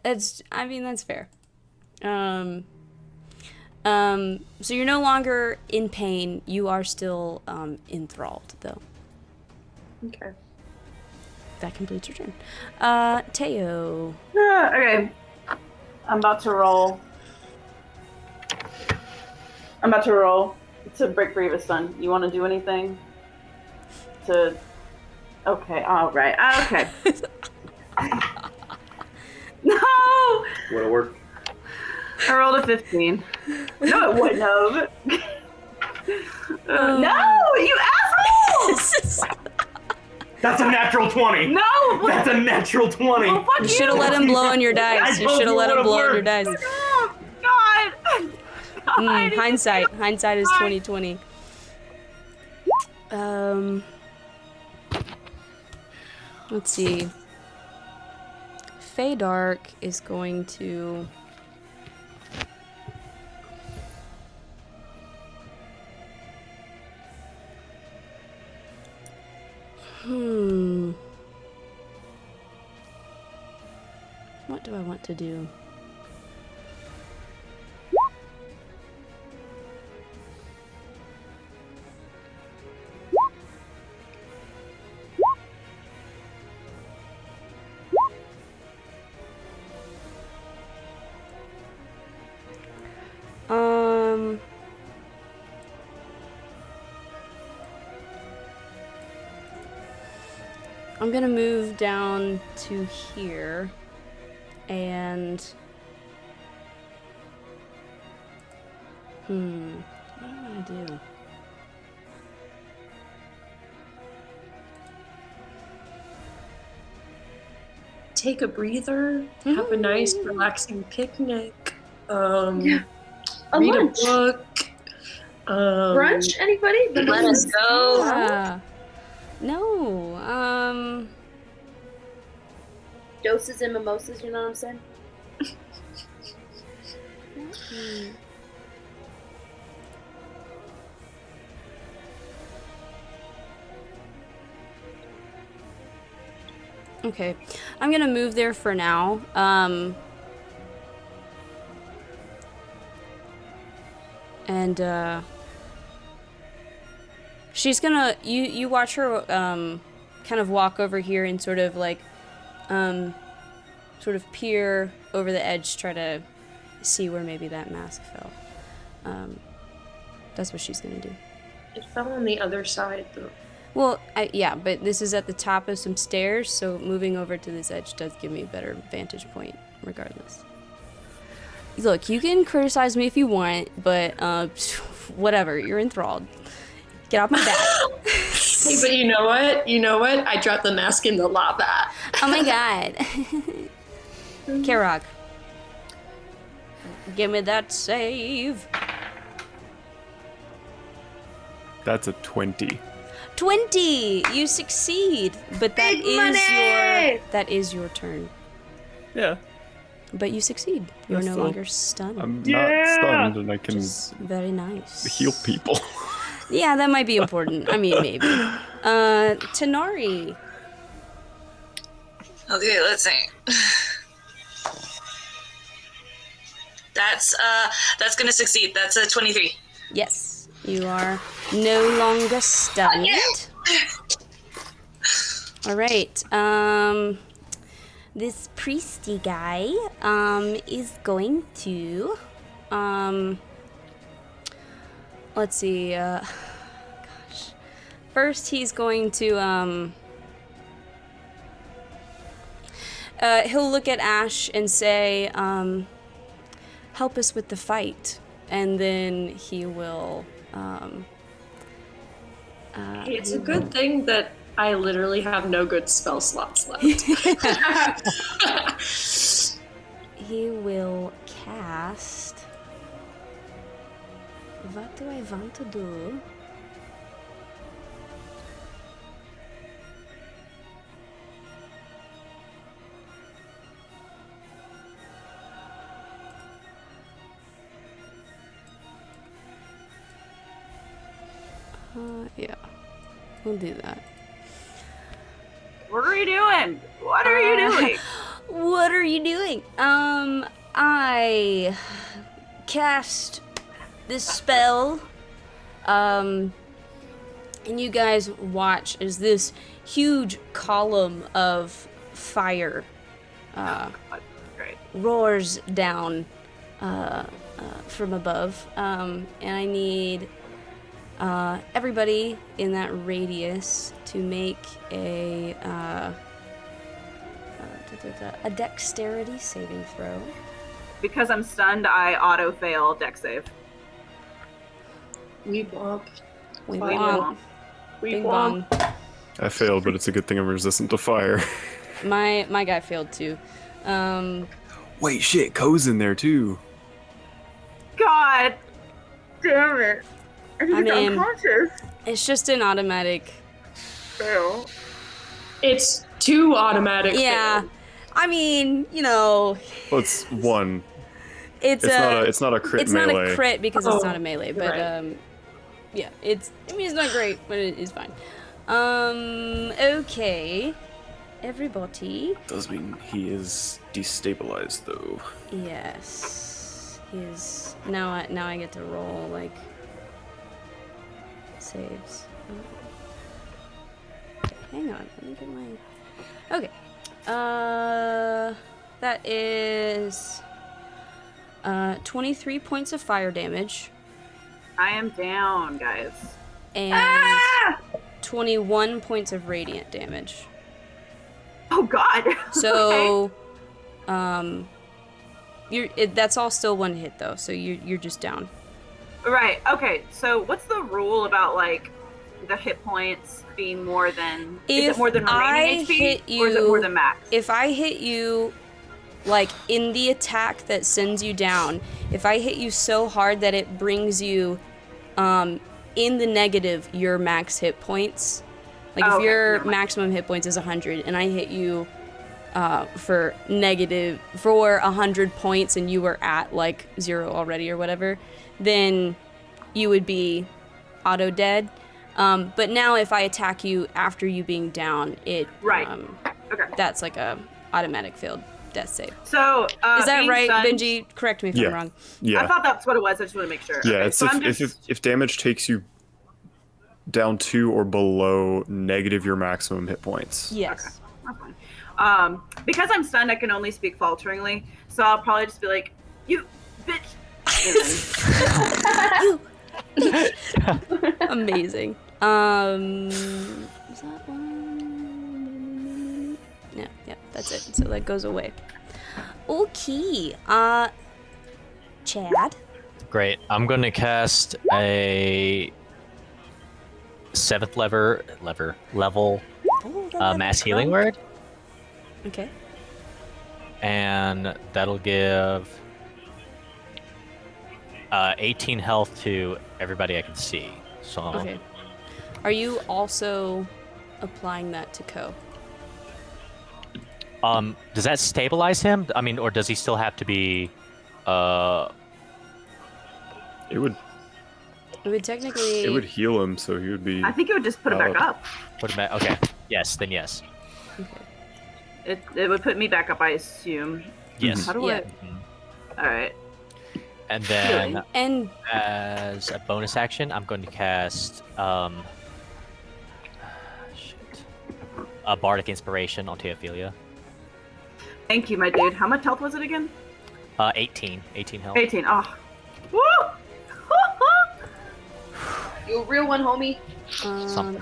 That's fair. So you're no longer in pain. You are still enthralled, though. Okay. That completes your turn. Teo. Okay. I'm about to roll. To break free of a stun. You want to do anything? Okay, alright. Okay. No! Would it work? I rolled a 15. No, it wouldn't have. No, you asshole! That's a natural 20. No! That's a natural 20. Oh, fuck You should have let him blow on your dice. You should have let him blow on your dice. Oh, God! Hindsight. Hindsight is 20/20. Let's see. Feydark is going to... What do I want to do? I'm gonna move down to here, and what do I want to do? Take a breather, have a nice relaxing picnic, read lunch. a book. Brunch, anybody? Let us go. No, Doses and mimosas, you know what I'm saying? Okay, I'm gonna move there for now. And she's gonna you watch her kind of walk over here and sort of like sort of peer over the edge, try to see where maybe that mask fell. That's what she's gonna do. It fell on the other side, though. Well, yeah, but this is at the top of some stairs, so moving over to this edge does give me a better vantage point, regardless. Look, you can criticize me if you want, but whatever, you're enthralled. Get off my back. Hey, but you know what? You know what? I dropped the mask in the lava. Oh my god. Karok. Give me that save. That's a 20. 20! You succeed, but that is your turn. Yeah. But you succeed. You're Yes, no so longer stunned. I'm not stunned, and I can Very nice. heal people. Yeah, that might be important. I mean, maybe. Tanari. Okay, let's see. That's gonna succeed. That's a 23. Yes. You are no longer stunned. Alright. This priesty guy is going to let's see, gosh. First he's going to he'll look at Ash and say, help us with the fight. And then he will It's a good thing that I literally have no good spell slots left. he will cast. What do I want to do? Yeah, we'll do that. What are you doing? What are you doing? What are you doing? I cast this spell, and you guys watch as this huge column of fire roars down from above, and I need everybody in that radius to make a dexterity saving throw. Because I'm stunned, I auto fail dex save. We bump. We Bing womp. We Bing bump. bong. I failed, but it's a good thing I'm resistant to fire. My guy failed too. Wait, shit, Ko's in there too. God damn it. I He's mean, unconscious. it's just an automatic. Fail. It's 2 automatic. Yeah, fails. I mean, you know, Well, it's one. it's It's not a crit it's melee. not a crit because Oh, it's not a melee, but right. yeah, it's not great, but it is fine. Okay, everybody. Does mean he is destabilized though. Yes, he's now I get to roll like saves. Hang on, let me get my. Okay, that is 23 points of fire damage I am down, guys. and 21 points of radiant damage. Oh God. So, that's all still one hit though. So you're just down. Right. Okay. So what's the rule about like the hit points being more than? Is If it more than remaining I HP, hit or is it you- more than max? If I hit you, like in the attack that sends you down, if I hit you so hard that it brings you, in the negative, your max hit points. Like Oh, if okay, your never mind. maximum hit points is 100, and I hit you, for 100 points, and you were at like 0 already or whatever, then you would be auto dead. But now if I attack you after you being down, it Right. Okay. that's like a automatic failed death save. So Is that being right, stunned- Benji? Correct me if Yeah. I'm wrong. Yeah. I thought that's what it was. I just want to make sure. Yeah, Okay, it's so I'm just- if damage takes you down to or below negative your maximum hit points. Yes. That's fine. Because I'm stunned, I can only speak falteringly. So I'll probably just be like, "You bitch." And then- Amazing. Is that one? Yeah, that's it. So that goes away. Okay. Chad. Great. I'm going to cast a 7th level mass healing word, Okay. and that'll give 18 health to everybody I can see. So Okay. Are you also applying that to Ko? does that stabilize him? I mean, or does he still have to be It would It would technically. heal him, so he would be. I think it would just put it back up. put him back? Okay. Yes, then yes. Okay. It would put me back up, I assume. Yes. How do Yeah. I? All right. And then And as a bonus action, I'm going to cast a bardic inspiration on Theophilia. Thank you, my dude. How much health was it again? 18 health. 18. Oh. Woo! You a real one, homie. Something.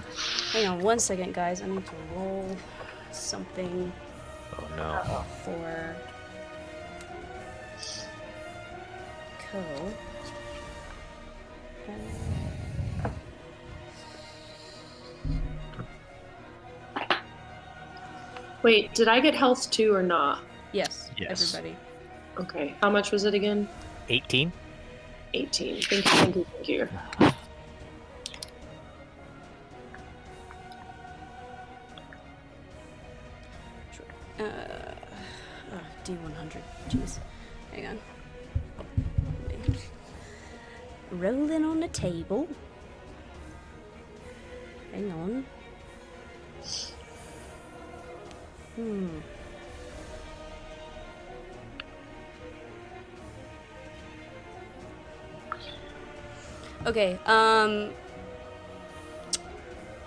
hang on 1 second, guys. I need to roll something Oh no. for Ko. Wait, did I get health too or not? Yes, Yes. everybody. Okay. How much was it again? 18? 18. Thank you. D100. Jeez. Hang on. Rolling on the table. Hang on. Okay,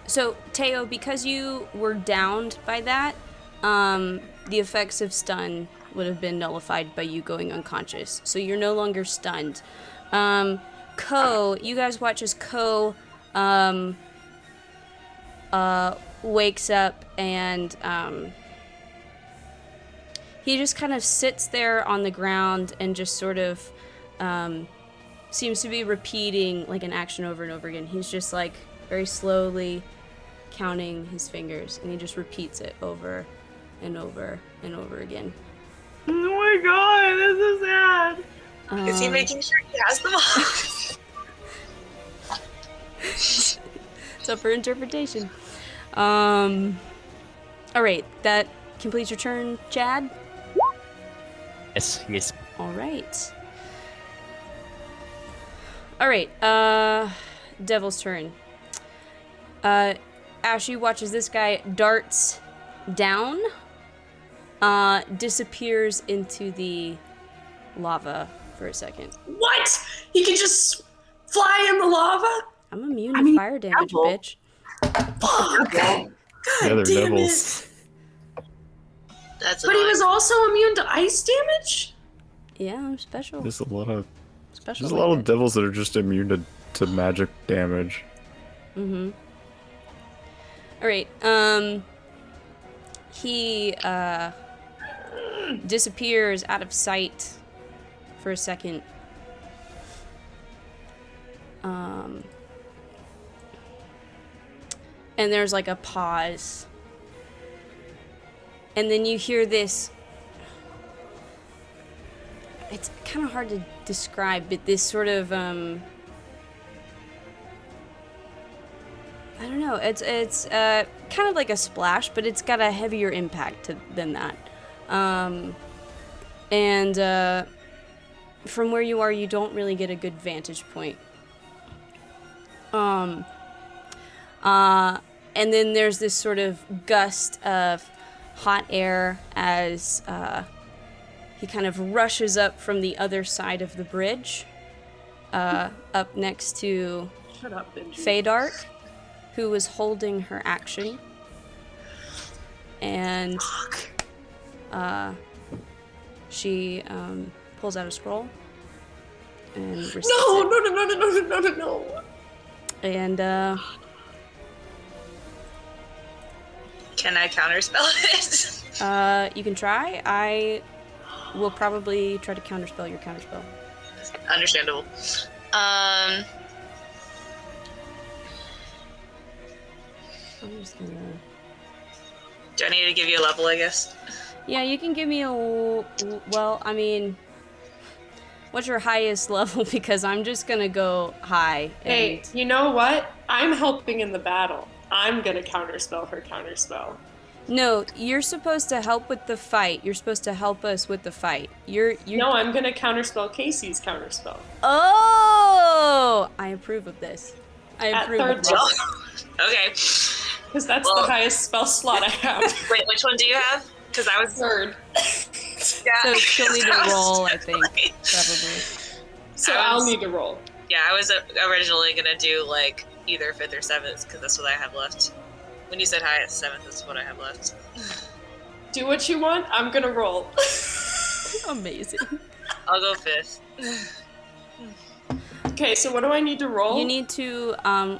so Teo, because you were downed by that, the effects of stun would have been nullified by you going unconscious. So you're no longer stunned. Ko, you guys watch as Ko wakes up and he just kind of sits there on the ground and just sort of seems to be repeating like an action over and over again. He's just like very slowly counting his fingers, and he just repeats it over and over and over again. Oh my god, this is sad. Is he making sure he has them all? It's up for interpretation. All right, that completes your turn, Chad. Yes. All right. All right, Devil's turn. Ashley watches this guy darts down, disappears into the lava for a second. What? He can just fly in the lava? I'm immune to fire damage, devil. bitch. Fuck. Yeah, they're Damn devils. it. That's But he annoying. was also immune to ice damage? Yeah, I'm special. There's a lot of Special. there's a lot of devils that are just immune to magic damage. Mm-hmm. All right. He disappears out of sight for a second. And there's like a pause. And then you hear this. It's kind of hard to describe, but this sort of I don't know. It's kind of like a splash, but it's got a heavier impact than that. And from where you are, you don't really get a good vantage point. And then there's this sort of gust of hot air as he kind of rushes up from the other side of the bridge, up next to Shut up, Benji. Feydark, who was holding her action. And she pulls out a scroll and recites it. No. And Can I counterspell it? You can try. I will probably try to counterspell your counterspell. Understandable. I'm just gonna... Do I need to give you a level, I guess? Yeah, you can give me a... Well, I mean... What's your highest level? Because I'm just gonna go high. Hey, you know what? I'm helping in the battle. I'm gonna counterspell her counterspell. No, you're supposed to help with the fight. You're supposed to help us with the fight. You're... No, I'm gonna counterspell Casey's counterspell. Oh! I approve of this. I At approve third of this. level. Okay. Because that's the highest spell slot I have. Wait, which one do you have? Because I was third. Yeah. So she'll need to I was roll, I think, right. probably. So I I'll was- need to roll. Yeah, I was originally gonna do like either 5th or 7th because that's what I have left. When you said highest 7th is what I have left. Do what you want, I'm gonna roll. Amazing. I'll go 5th. Okay, so what do I need to roll? You need to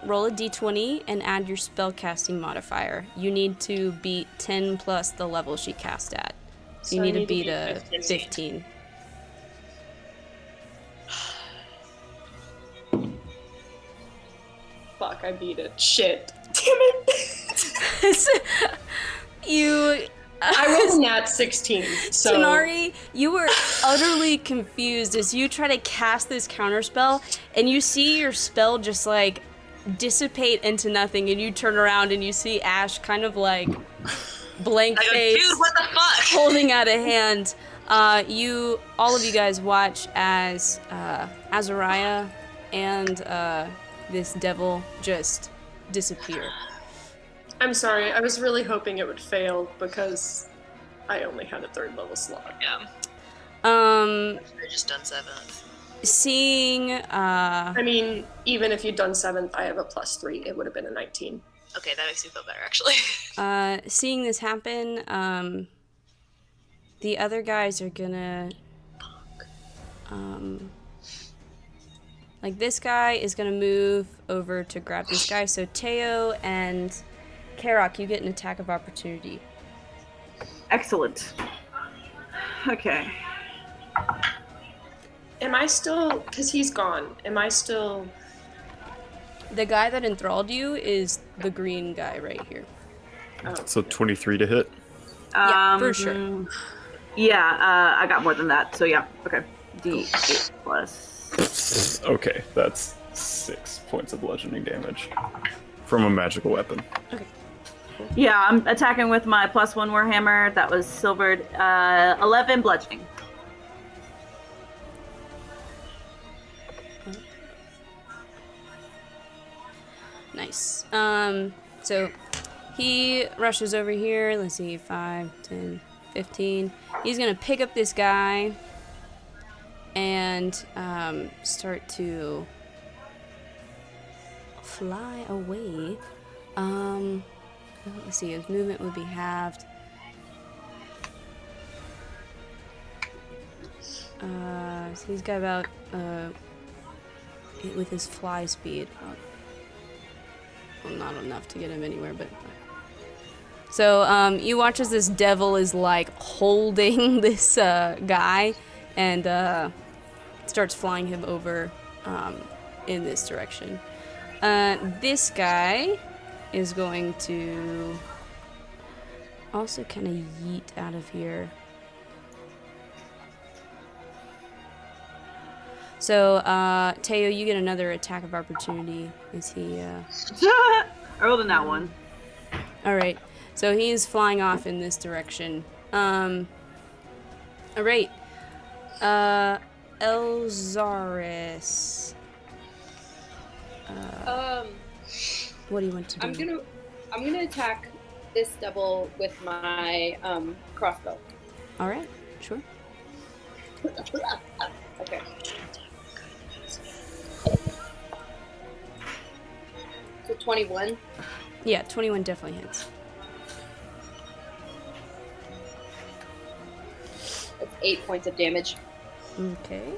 roll a d20 and add your spellcasting modifier. You need to beat 10 plus the level she cast at. So you So I need to need to beat beat a 15. 15. Fuck, I beat it. Shit. Damn it. You... I rolled a nat 16, so... Tanari, you were utterly confused as you try to cast this counterspell, and you see your spell just like dissipate into nothing, and you turn around and you see Ash kind of like blank I go, face, dude, what the fuck? holding out a hand. All of you guys watch as Azariah and this devil just disappear. I'm sorry, I was really hoping it would fail because I only had a 3rd level slot. Yeah, Um, I just done 7th. seeing I mean, even if you'd done 7th, I have a +3. It would have been a 19. Okay, that makes me feel better actually. seeing this happen, the other guys are gonna, like this guy is gonna move over to grab this guy. So Teo and Karok, you get an attack of opportunity. Excellent. Okay. Am I still... Because he's gone. Am I still... The guy that enthralled you is the green guy right here. So 23 to hit. Yeah, for sure. Yeah, I got more than that. So yeah, okay. D8 plus. Okay, that's 6 points of bludgeoning damage from a magical weapon. Okay. Yeah, I'm attacking with my +1 warhammer. That was silvered. 11 bludgeoning. Nice. So he rushes over here. Let's see, 5, 10, 15. He's gonna pick up this guy and start to fly away. Let's see, his movement would be halved. So he's got about with his fly speed. Well, not enough to get him anywhere, but. So you watch as this devil is like holding this guy and starts flying him over in this direction. This guy is going to also kind of yeet out of here. So, Teo, you get another attack of opportunity. Is he, I rolled in that one. Alright. So he is flying off in this direction. Alright. Elzaris. What do you want to do? I'm gonna attack this devil with my crossbow. Alright, sure. Okay. So 21. Yeah, 21 definitely hits. That's 8 points of damage. Okay.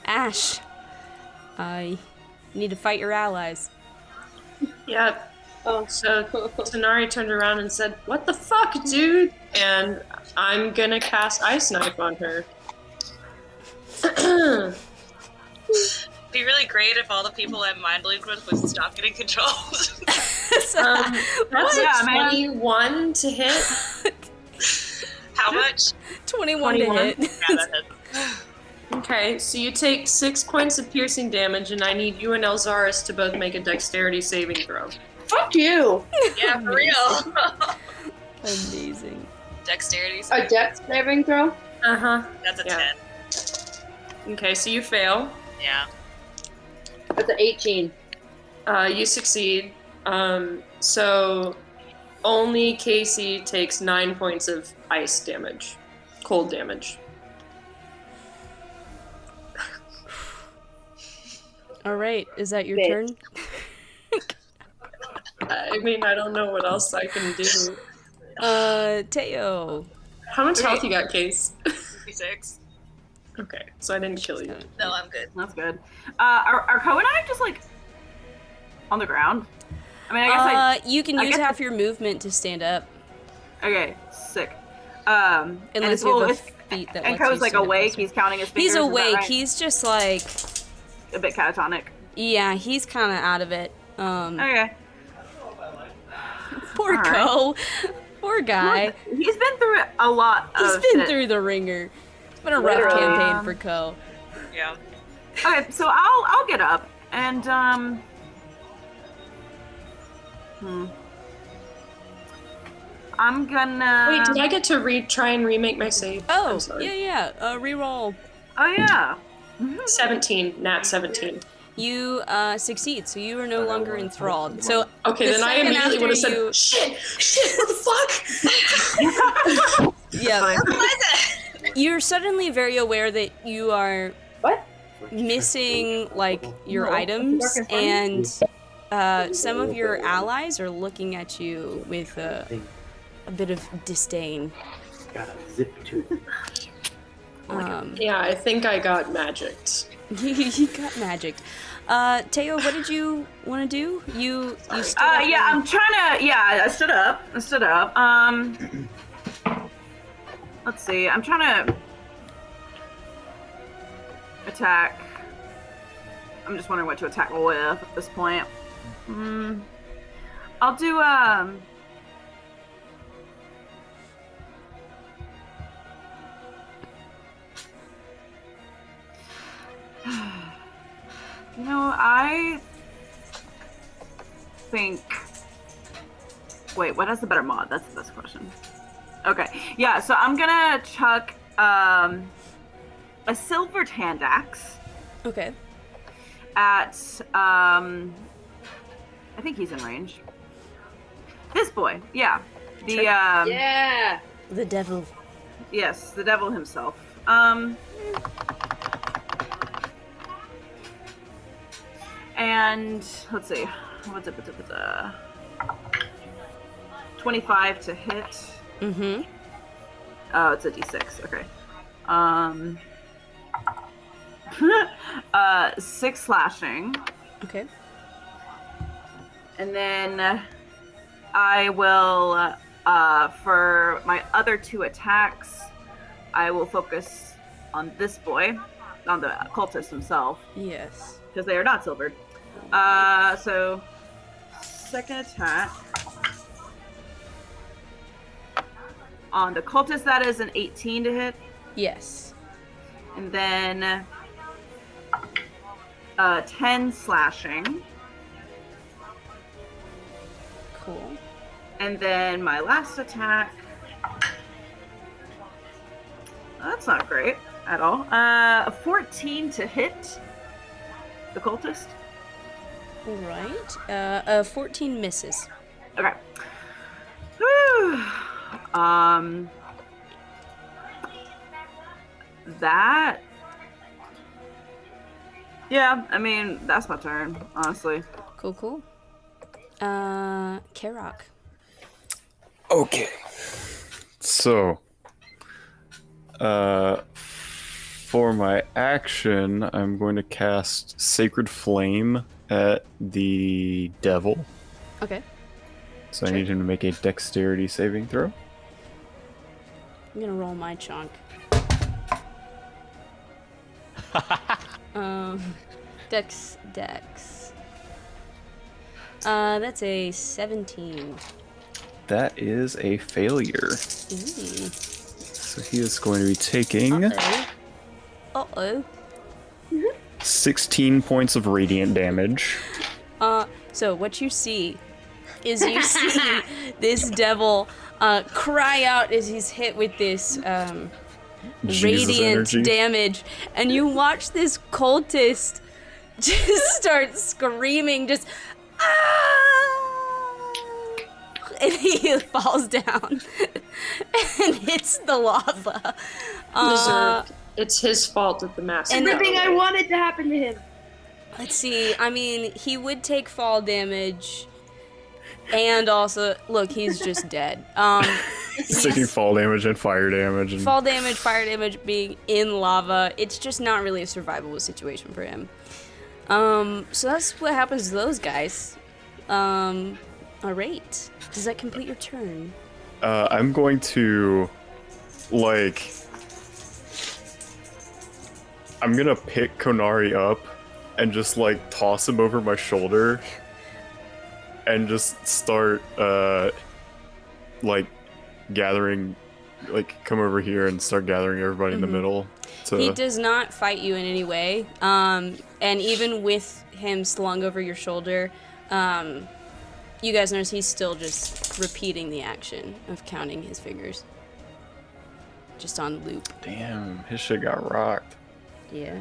Ash. I need to fight your allies. Yeah. Oh, so Tanari turned around and said, "What the fuck, dude?" And I'm gonna cast Ice Knife on her. Be really great if all the people I mind believed with would stop getting controlled. So, That's Yeah, a man. 21 to hit. How much? 21 to 21. hit. Yeah, that hits. Okay, so you take 6 points of piercing damage, and I need you and Elzaris to both make a dexterity saving throw. Fuck you. Yeah, for real. Amazing. Dexterity. A dex saving throw? Uh-huh. That's a Yeah. 10. Okay, so you fail. Yeah. That's an 18. You succeed. So only Casey takes 9 points of ice damage. Cold damage. All right, is that your Bitch. turn? I mean, I don't know what else I can do. Teo. How much health you got, Case? 56. Okay, so I didn't kill you. No, I'm good. That's good. Are Ko and I just like on the ground? I mean, I guess You can I use guess half your movement to stand up, okay, sick. unless you have a feat that and lets you Ko's like stand up awake. faster. He's counting his fingers. He's is that awake. right? He's just like, a bit catatonic. yeah, he's kind of out of it. Okay. Poor All Ko. Poor guy. He's been through a lot of He's been shit. through the ringer. It's been a rough Literally. campaign for Ko. Yeah. Okay, so I'll get up and I'm gonna. Wait, did I get to try and remake my save? Oh, I'm sorry. yeah. Reroll. Oh yeah. 17, nat 17. You succeed, so you are no longer enthralled. So Okay, the then I second immediately would have said, after you- shit, what the fuck? yeah, you're suddenly very aware that you are What? missing like your items, and some of your allies are looking at you with a bit of disdain. Got a zip tooth. Yeah, I think I got magicked. You got magicked. Teo, what did you want to do? You stood up Yeah, and- I'm trying to. Yeah, I stood up. Let's see. I'm trying to attack. I'm just wondering what to attack with at this point. I'll do you know, I think. Wait, what has the better mod? That's the best question. Okay, yeah, so I'm gonna chuck a silvered hand axe Okay. at I think he's in range. This boy, yeah. The Yeah. The devil. yes, the devil himself. And let's see, what's it? 25 to hit. Mm-hmm. Oh, it's a d6. Okay. 6 slashing, Okay. and then I will, for my other 2 attacks, I will focus on this boy, on the cultist himself, Yes. because they are not silvered. So second attack on the cultist, that is an 18 to hit. Yes. And then 10 slashing. Cool. And then my last attack. That's not great at all. 14 to hit the cultist. All right. 14 misses. Okay. Whew. That. Yeah, I mean, that's my turn, honestly. Cool. Karok. Okay. So, For my action, I'm going to cast Sacred Flame at the devil. Okay. So I need him to make a dexterity saving throw. I'm gonna roll my chunk. Dex. That's a 17. That is a failure. Ooh. So he is going to be taking Uh-oh. 16 points of radiant damage. So what you see is you see this devil cry out as he's hit with this radiant energy. damage, and you watch this cultist just start screaming, just and he falls down and hits the lava. Deserved. It's his fault that the mask. And Everything I wanted to happen to him. Let's see. I mean, he would take fall damage, and also look, he's just dead. He's taking fall damage and fire damage. And... Fall damage, fire damage, being in lava. It's just not really a survivable situation for him. So that's what happens to those guys. Alright. Does that complete your turn? I'm going to, I'm gonna pick Konari up and just, toss him over my shoulder and just start, gathering, come over here and start gathering everybody in the middle. He does not fight you in any way. And even with him slung over your shoulder, you guys notice he's still just repeating the action of counting his fingers. Just on loop. Damn, his shit got rocked. Yeah.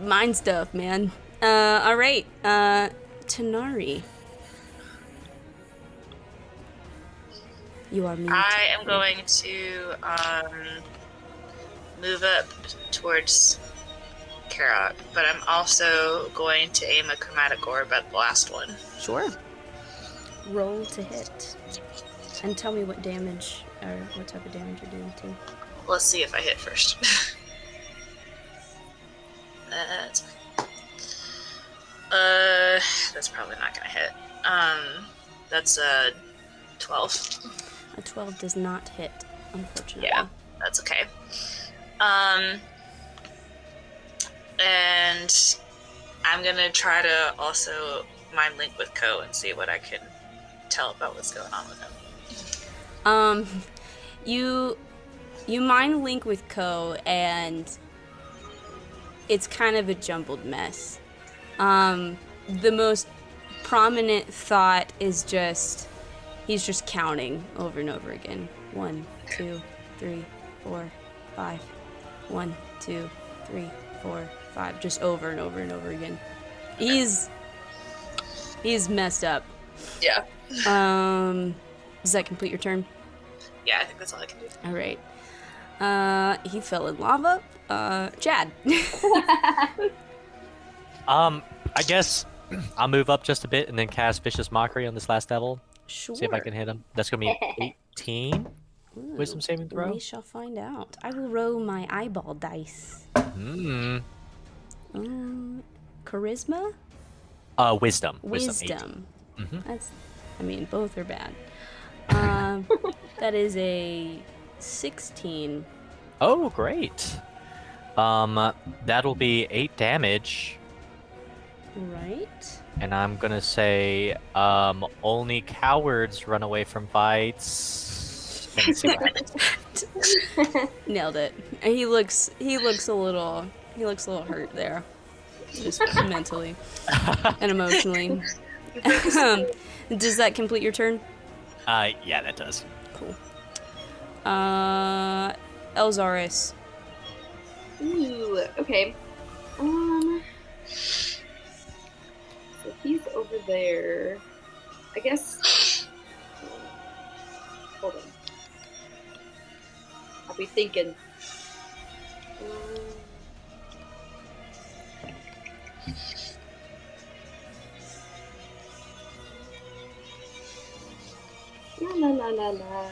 Mind stuff, man. Alright. Tanari. You are muted. I am going to move up towards Karok, but I'm also going to aim a chromatic orb at the last one. Sure. Roll to hit. And tell me what damage, or what type of damage you're doing too. Let's see if I hit first. That's probably not gonna hit. That's a 12. A 12 does not hit, unfortunately. Yeah, that's okay. And I'm gonna try to also mind link with Ko and see what I can tell about what's going on with him. You mind link with Ko, and it's kind of a jumbled mess. The most prominent thought is he's just counting over and over again. 1, 2, 3, 4, 5. 1, 2, 3, 4, 5. Just over and over and over again. He's messed up. Yeah. Does that complete your turn? Yeah, I think that's all I can do. All right. He fell in lava. Chad. I guess I'll move up just a bit and then cast Vicious Mockery on this last devil. Sure. See if I can hit him. That's gonna be 18. Wisdom saving throw. We shall find out. I will roll my eyeball dice. Charisma? Wisdom. Wisdom. Mm-hmm. Both are bad. That is a 16. Oh, great. That'll be 8 damage. Right. And I'm gonna say, only cowards run away from fights. And see what happens. Nailed it. And he looks a little hurt there, just mentally and emotionally. Does that complete your turn? Yeah, that does. Cool. Elzaris. Ooh, okay. So he's over there. I guess. Hold on. I'll be thinking. La la la la la.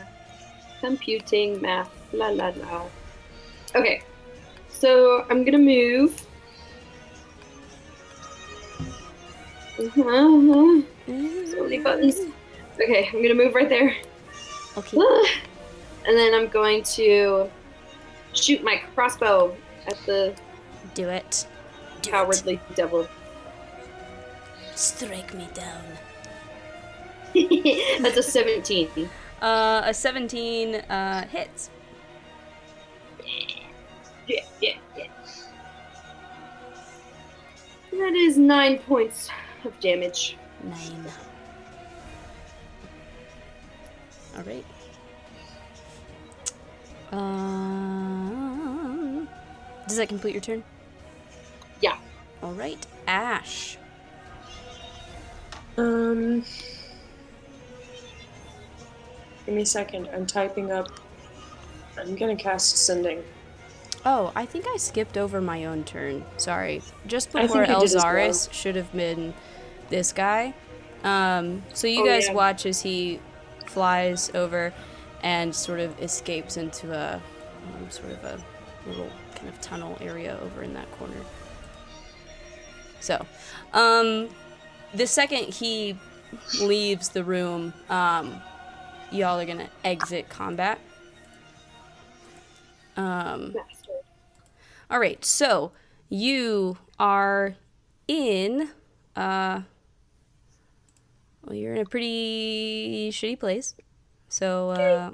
Computing, math, la la la. Okay, so I'm gonna move. So many buttons. Okay, I'm gonna move right there. Okay. And then I'm going to shoot my crossbow at the Do it. cowardly devil. Strike me down. That's a 17. A 17 hits. Yeah. That is 9 points of damage. 9. All right. Does that complete your turn? Yeah. All right, Ash. Give me a second. I'm typing up. I'm gonna cast Sending. Oh, I think I skipped over my own turn. Sorry. Just I before think you did as Elzaris well. should have been this guy. So you guys watch as he flies over and sort of escapes into a sort of a little kind of tunnel area over in that corner. So, the second he leaves the room, y'all are gonna exit combat. All right, so you are in, well, you're in a pretty shitty place. So,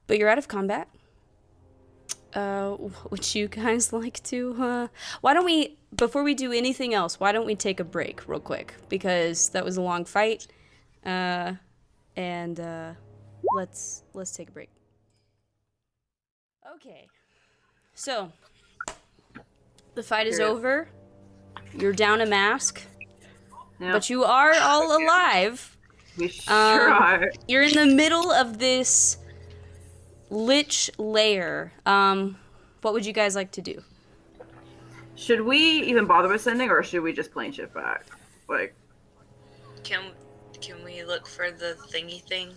but you're out of combat. Would you guys like to, why don't we, before we do anything else, why don't we take a break real quick? Because that was a long fight, and let's take a break. Okay, so the fight is over. You're down a mask, but you are all alive. We sure are. You're in the middle of this lich lair. What would you guys like to do? Should we even bother with sending, or should we just plane shift back? Like, Can we look for the thingy thing?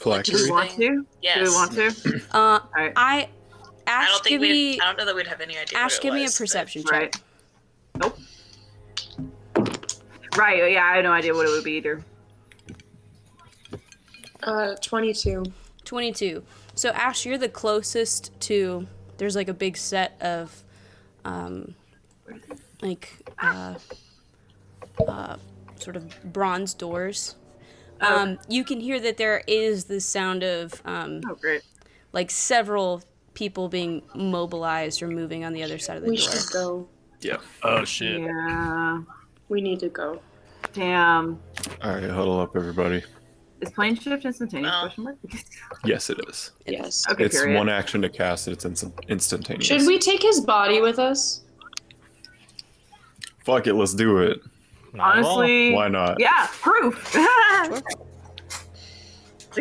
do we want to? Yes. Do we want to? Alright. Ash, I don't give think me. I don't know that we'd have any idea. Ash, what it give me a was, perception check. Right. Nope. Right, yeah, I had no idea what it would be either. 22. 22. So Ash, you're the closest to. There's like a big set of, sort of bronze doors. You can hear that there is the sound of Oh, great. like several people being mobilized or moving on the other side of the We door. should go. Yeah. Oh shit. Yeah. We need to go. Damn. All right, huddle up, everybody. Is plane shift instantaneous? No. Question mark? Yes, it is. Yes. Okay, It's period. one action to cast it. It's instantaneous. Should we take his body with us? Fuck it, let's do it. Honestly. Why not? Yeah, proof. Like,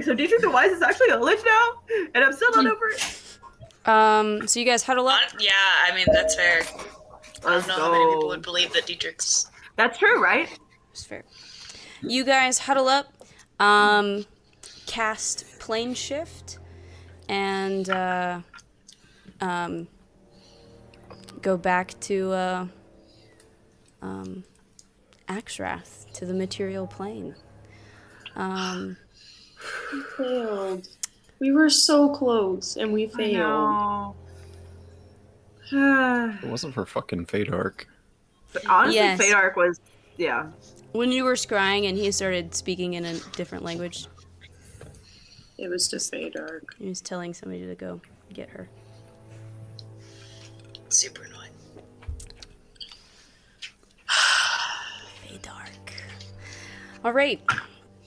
so do you think the Wise is actually a lich now? And I'm still not over it? So you guys huddle up. Yeah, I mean that's fair. I Let's don't know how many people go. would believe that Dietrich's. That's true, right? It's fair. You guys huddle up, cast plane shift, and go back to Axrath, to the material plane. We failed. We were so close, and we failed. No. It wasn't for fucking Fate Arc. But honestly, Yes. Fate Arc was, yeah. When you were scrying and he started speaking in a different language, It was just Dark. he was telling somebody to go get her. Super annoying. Fey dark. All right.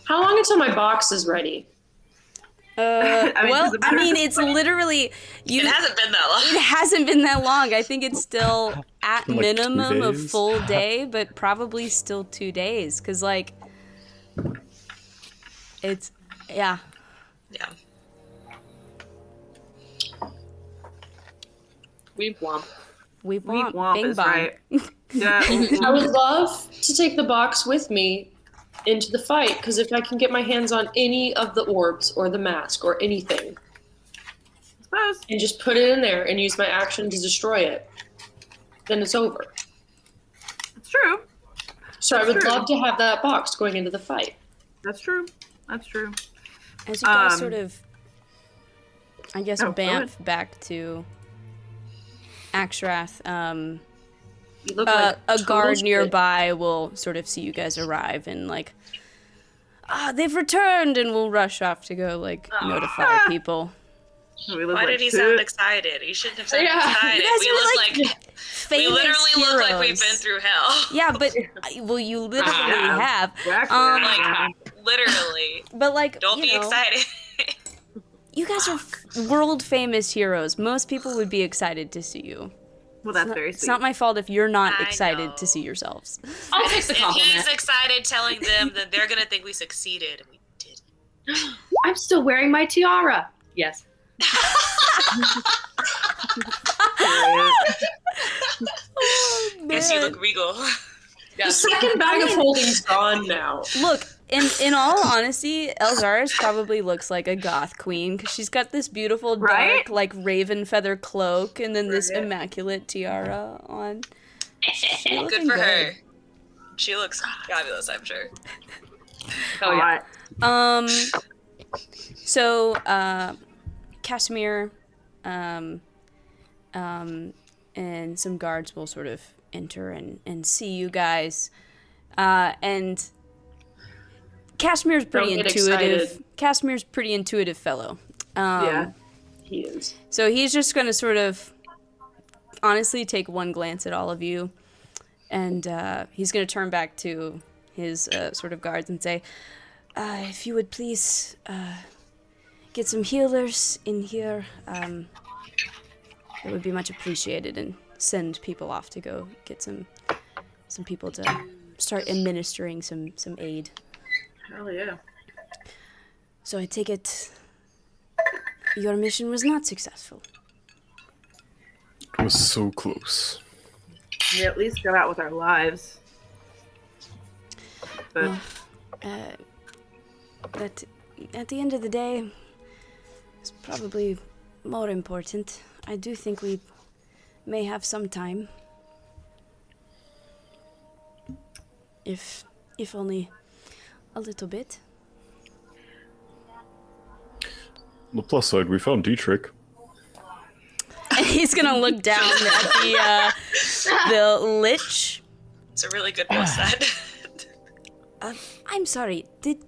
How long until my box is ready? Well, I mean, it's literally you. It hasn't been that long. It hasn't been that long. I think it's still at Like 2 minimum a days? full day, but probably still 2 days. Cause like, it's yeah. Yeah. We womp. We Weep want womp bing is bong. right. Yeah. I would love to take the box with me into the fight, because if I can get my hands on any of the orbs or the mask or anything, Suppose. and just put it in there and use my action to destroy it, then it's over. It's true. So I would love to have that box going into the fight. That's true. That's true. As you guys sort of, I guess, go bamf back to Axrath, You look like a total guard shit. nearby will sort of see you guys arrive and like, they've returned, and will rush off to go like notify people. Why did he sound excited? He shouldn't have sounded excited. You guys We are, look like, like we literally look like we've been through hell. Yeah, but well, you literally have. Exactly. Like literally. But like, Don't be excited. You guys are world famous heroes. Most people would be excited to see you. Well, that's very sweet. It's not my fault if you're not I excited know. to see yourselves. I'll take the If compliment. he's excited telling them, then they're gonna think we succeeded. We did. I'm still wearing my tiara. Yes. Guess you look regal. The second bag of holding's gone now. Look, in all honesty, Elzaris probably looks like a goth queen because she's got this beautiful dark, Right? like raven feather cloak and then this immaculate tiara on. Good for her. She looks fabulous, I'm sure. Oh yeah. So, Casimir, and some guards will sort of enter and see you guys. And Casimir's pretty Don't get intuitive. excited. Casimir's pretty intuitive fellow. Yeah. He is. So he's just going to sort of honestly take one glance at all of you. And he's going to turn back to his sort of guards and say, if you would please get some healers in here, it would be much appreciated, and send people off to go get some people to start administering some aid. Hell yeah. So I take it your mission was not successful. It was so close. We at least got out with our lives. But That at the end of the day is probably more important. I do think we may have some time. If only a little bit. On the plus side, we found Dietrich. And he's gonna look down at the lich. It's a really good plus side. I'm sorry. Did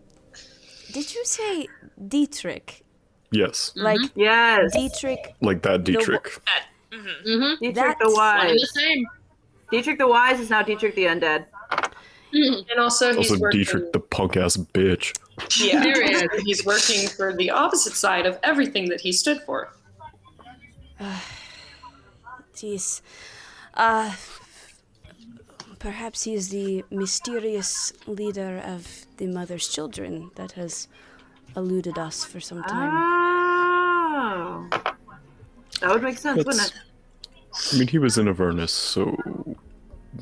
you say Dietrich? Yes, Like yes. Dietrich? like that Dietrich. Dietrich That's the One and Wise. the same. Dietrich the Wise is now Dietrich the Undead. And also, he's Also, working. Dietrich the punk ass bitch. Yeah, he's working for the opposite side of everything that he stood for. Jeez. Perhaps he is the mysterious leader of the Mother's Children that has eluded us for some time. Oh. That would make sense, wouldn't it? I mean, he was in Avernus, so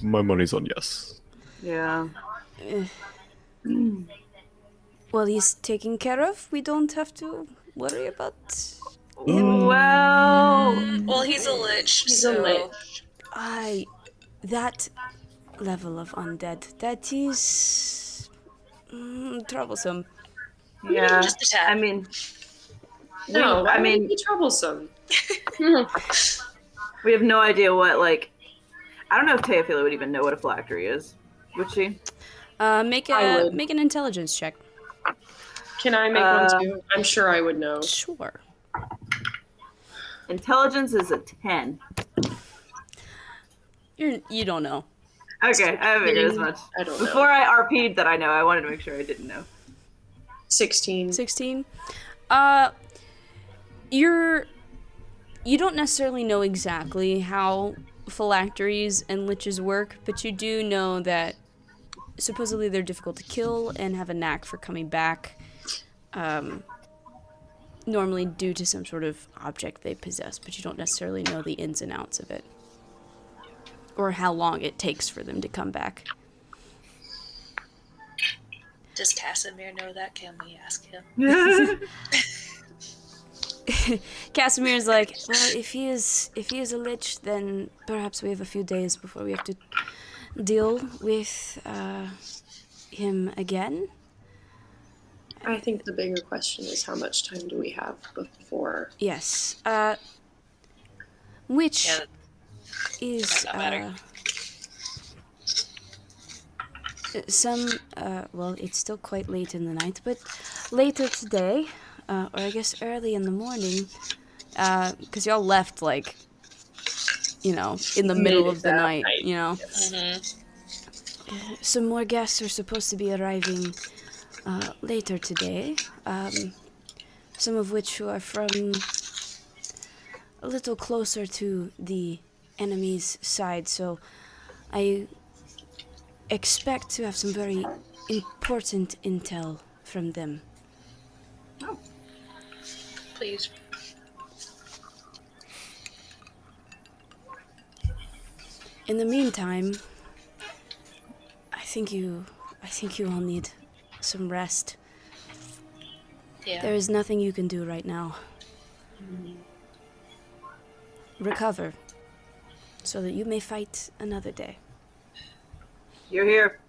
my money's on yes. Yeah. Well, he's taken care of. We don't have to worry about Well, Well, he's a lich. He's so a lich. that level of undead. That is troublesome. yeah. Just a tad. I mean, No, I I mean- mean, be troublesome. we have no idea what, like, I don't know if Teofila would even know what a phylactery is. Would she? Make I would. an intelligence check. Can I make one too? I'm sure I would know. Sure. Intelligence is a 10. You don't know. Okay, I figured as much. I don't know. Before I RP'd that I know, I wanted to make sure I didn't know. 16. 16. You don't necessarily know exactly how phylacteries and liches work, but you do know that supposedly they're difficult to kill and have a knack for coming back, normally due to some sort of object they possess, but you don't necessarily know the ins and outs of it, or how long it takes for them to come back. Does Casimir know that? Can we ask him? Casimir's like, well, if he is a lich, then perhaps we have a few days before we have to deal with him again. I think the bigger question is how much time do we have before? Yes. Which Yeah, is might not matter. well, it's still quite late in the night, but later today, or I guess early in the morning, because y'all left, like, in the middle of the night, Some more guests are supposed to be arriving later today, some of which who are from a little closer to the enemy's side, so I expect to have some very important intel from them. Please. In the meantime, I think you all need some rest. Yeah. There is nothing you can do right now. Recover, so that you may fight another day. You're here.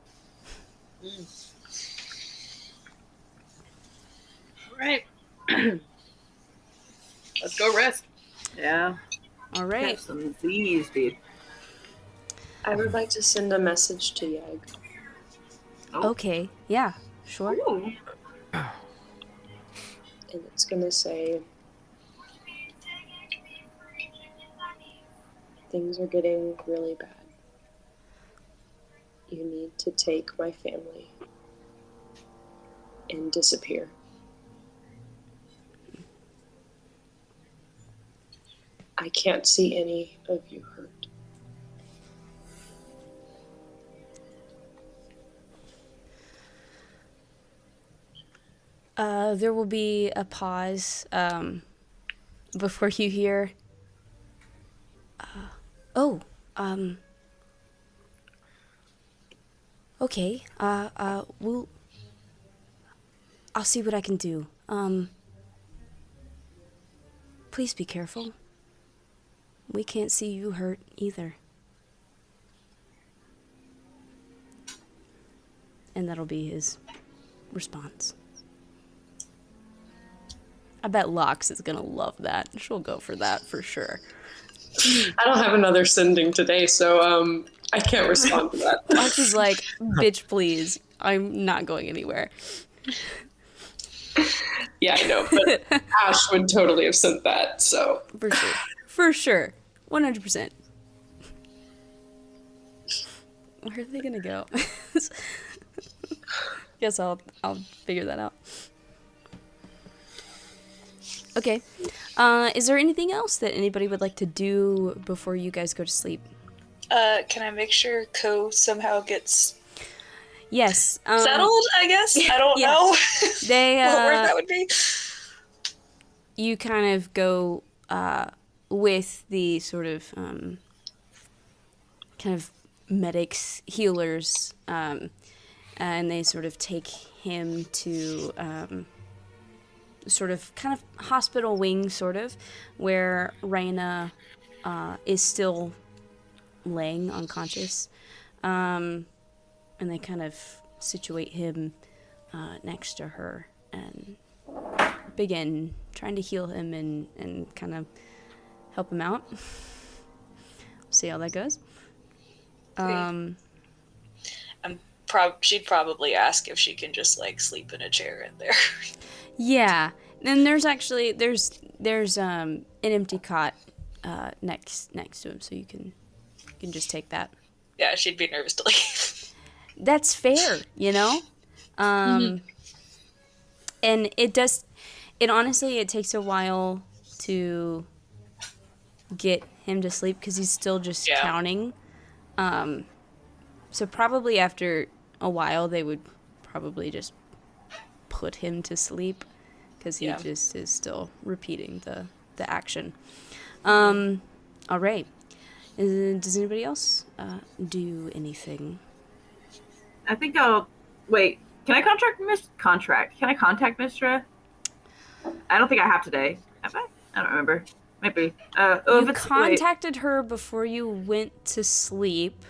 All right. Let's go rest. Yeah. All right. Catch some Z's, dude. I would like to send a message to Yeg. Okay. Yeah. Sure. Ooh. And it's gonna say, things are getting really bad. You need to take my family and disappear. I can't see any of you hurt. There will be a pause before you hear. Okay. I'll see what I can do. Please be careful. We can't see you hurt either. And that'll be his response. I bet Lox is gonna love that. She'll go for that for sure. I don't have another sending today, so I can't respond to that. Lox is like, bitch, please. I'm not going anywhere. Yeah, I know, but Ash would totally have sent that, so. For sure. For sure. 100%. Where are they gonna go? Guess I'll figure that out. Okay. Is there anything else that anybody would like to do before you guys go to sleep? Can I make sure Ko somehow gets Yes. settled, I guess? I don't know They, what word that would be. You kind of go with the sort of kind of medics, healers, and they sort of take him to sort of kind of hospital wing, sort of, where Raina is still laying unconscious. And they kind of situate him next to her and begin trying to heal him and kind of help him out. See how that goes. She'd probably ask if she can just like sleep in a chair in there. Yeah, and there's actually an empty cot next to him, so you can just take that. Yeah, she'd be nervous to leave. That's fair, you know? And it honestly, it takes a while to get him to sleep because he's still just counting. So probably after a while, they would probably just put him to sleep because he just is still repeating the action. All right. Does anybody else do anything? I think I'll wait. Can I contract? Can I contact Mistra? I don't think I have today. Have I? I don't remember. Maybe. You If it's contacted her before you went to sleep.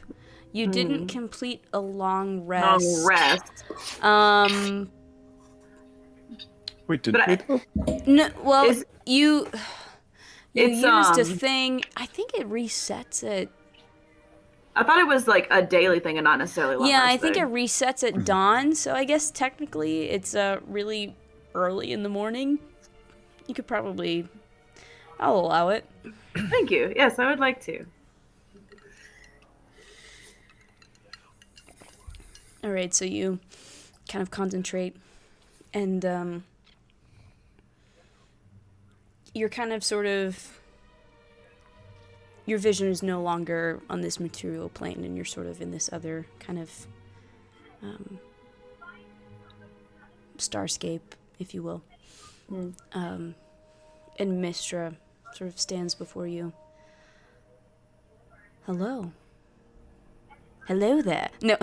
You didn't complete a long rest. long rest. Wait, did But we though? No, well, Is- you It's used a thing. I think it resets it. I thought it was like a daily thing and not necessarily long Yeah, rest I think thing. it resets at dawn. So I guess technically it's really early in the morning. You could probably. I'll allow it. Thank you. Yes, I would like to. All right, so you kind of concentrate, and you're kind of sort of. Your vision is no longer on this material plane, and you're sort of in this other kind of starscape, if you will. And Mistra sort of stands before you. Hello. Hello there. No.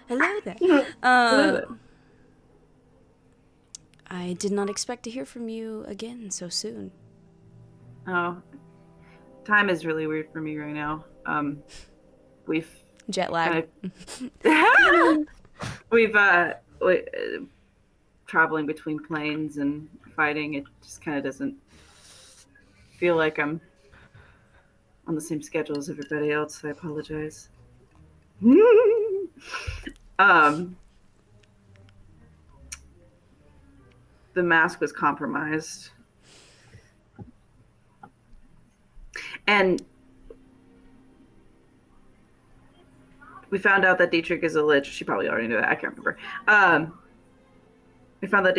Hello there. I did not expect to hear from you again so soon. Oh, time is really weird for me right now. We've Jet lag. we've traveling between planes and fighting. It just kind of doesn't feel like I'm on the same schedule as everybody else. I apologize. The mask was compromised. And we found out that Dietrich is a lich. She probably already knew that. I can't remember. We found that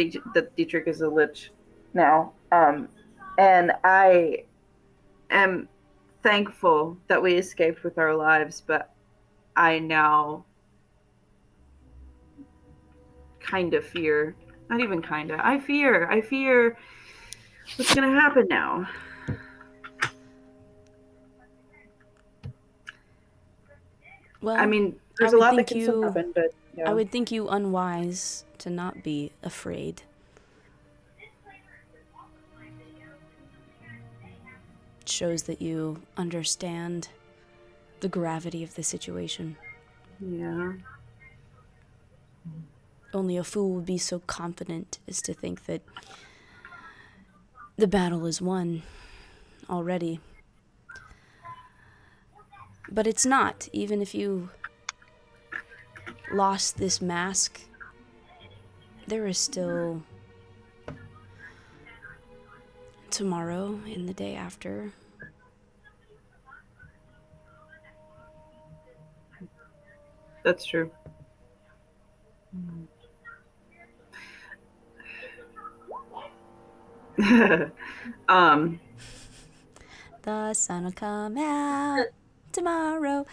Dietrich is a lich now. And I am thankful that we escaped with our lives, but I now kind of fear. Not even kind of. I fear what's going to happen now. Well, I mean, there's a lot that can you, happen, but yeah. I would think you unwise to not be afraid. It shows that you understand the gravity of the situation. Yeah. Only a fool would be so confident as to think that the battle is won already. But it's not. Even if you lost this mask, there is still tomorrow and the day after. That's true. The sun will come out tomorrow.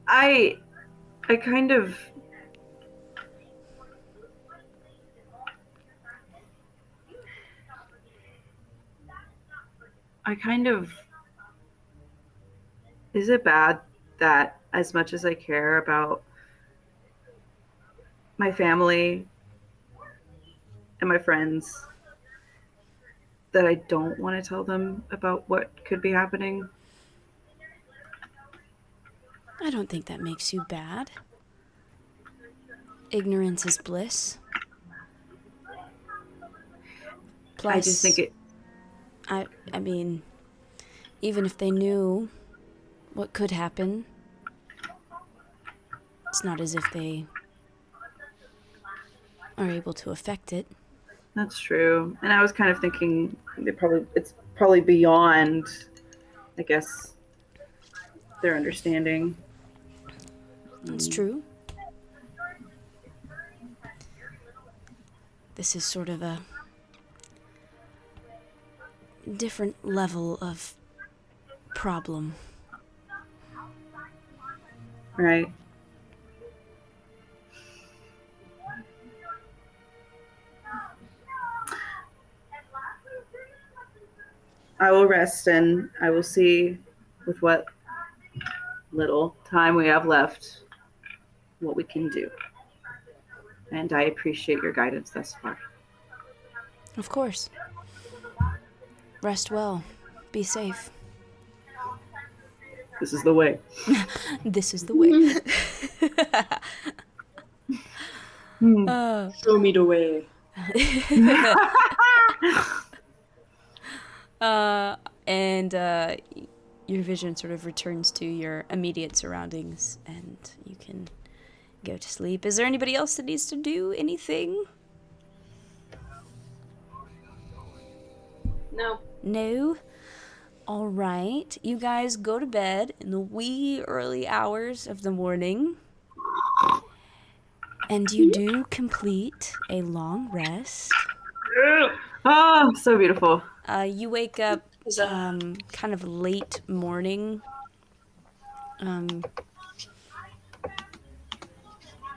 I kind of is it bad that as much as I care about my family and my friends, that I don't want to tell them about what could be happening? I don't think that makes you bad. Ignorance is bliss. Plus, I just think it. I mean, even if they knew what could happen, it's not as if they are able to affect it. That's true. And I was kind of thinking it's probably beyond, I guess, their understanding. That's true. This is sort of a different level of problem. Right. I will rest and I will see with what little time we have left what we can do. And I appreciate your guidance thus far. Of course. Rest well. Be safe. This is the way. This is the way. Show me the way. Your vision sort of returns to your immediate surroundings, and you can go to sleep. Is there anybody else that needs to do anything? No. No? All right. You guys go to bed in the wee early hours of the morning. And you do complete a long rest. Oh, so beautiful. You wake up kind of late morning.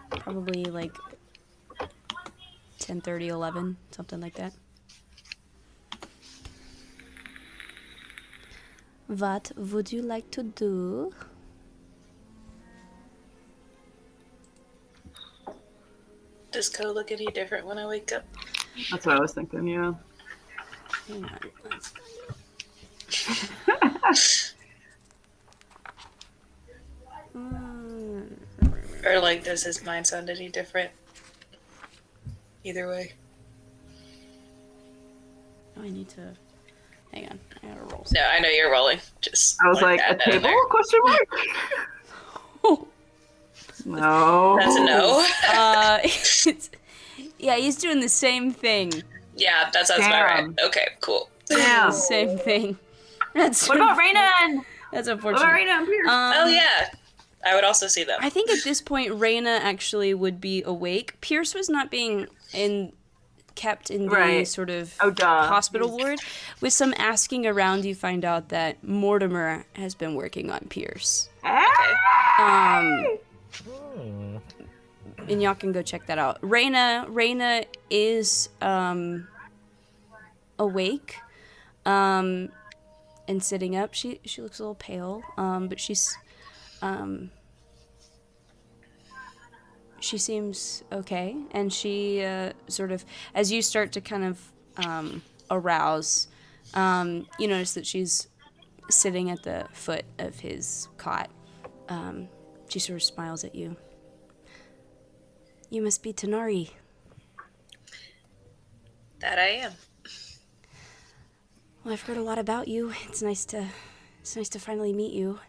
Probably like 10:30, 11, something like that. What would you like to do? Does Co look any different when I wake up? That's what I was thinking, yeah. Hang on. Or like, does his mind sound any different? Either way. Oh, I need to... Hang on. I gotta roll. No, I know you're rolling. Just I was like, a that out table? there. Question mark? No. That's a no. Yeah, he's doing the same thing. Yeah, that sounds about right. Okay, cool. Damn. Same thing. That's What about Raina? That's What unfortunate. about Raina and Pierce? Oh yeah, I would also see them. I think at this point, Raina actually would be awake. Pierce was not being kept in the Right. sort of Oh, duh. hospital ward. With some asking around, you find out that Mortimer has been working on Pierce. Hey! And y'all can go check that out. Raina is awake and sitting up. She looks a little pale, but she seems okay. And she sort of, as you start to kind of arouse, you notice that she's sitting at the foot of his cot. She sort of smiles at you. You must be Tanari. That I am. Well, I've heard a lot about you. It's nice to finally meet you.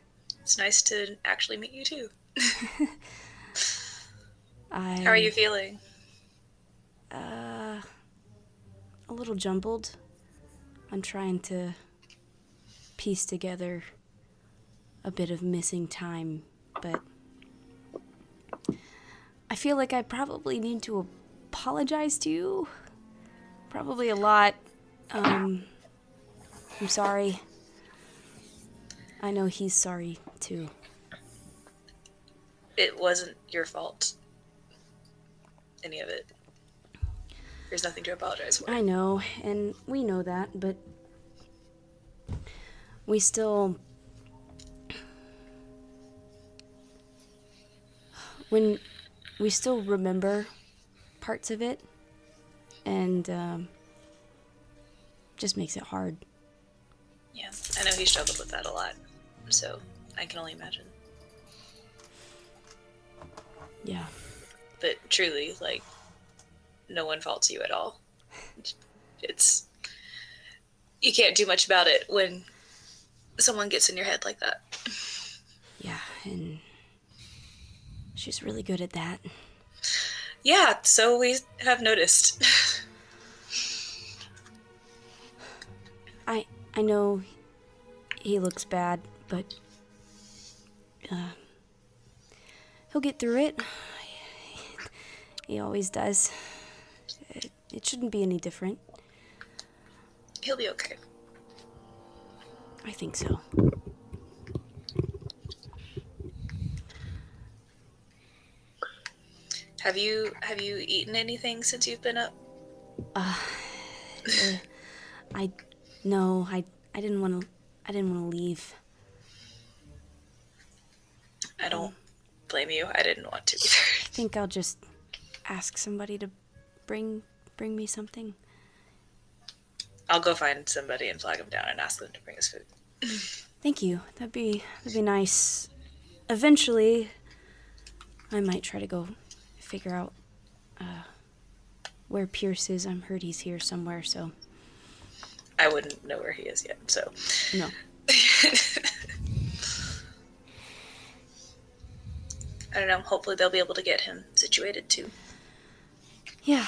It's nice to actually meet you too. How are you feeling? A little jumbled. I'm trying to piece together a bit of missing time, but I feel like I probably need to apologize to you. Probably a lot. I'm sorry. I know he's sorry, too. It wasn't your fault. Any of it. There's nothing to apologize for. I know, and we know that, but we still... We still remember parts of it, and just makes it hard. Yeah, I know he struggled with that a lot, so I can only imagine. Yeah. But truly, like, no one faults you at all. It's... You can't do much about it when someone gets in your head like that. Yeah, and she's really good at that. Yeah, so we have noticed. I know he looks bad, but he'll get through it. He always does. It shouldn't be any different. He'll be okay. I think so. Have you eaten anything since you've been up? I didn't want to leave. I don't blame you. I didn't want to either. I think I'll just ask somebody to bring me something. I'll go find somebody and flag them down and ask them to bring us food. Thank you. That'd be nice. Eventually, I might try to go figure out where Pierce is. I'm heard he's here somewhere, so. I wouldn't know where he is yet, so. No. I don't know. Hopefully they'll be able to get him situated too. Yeah,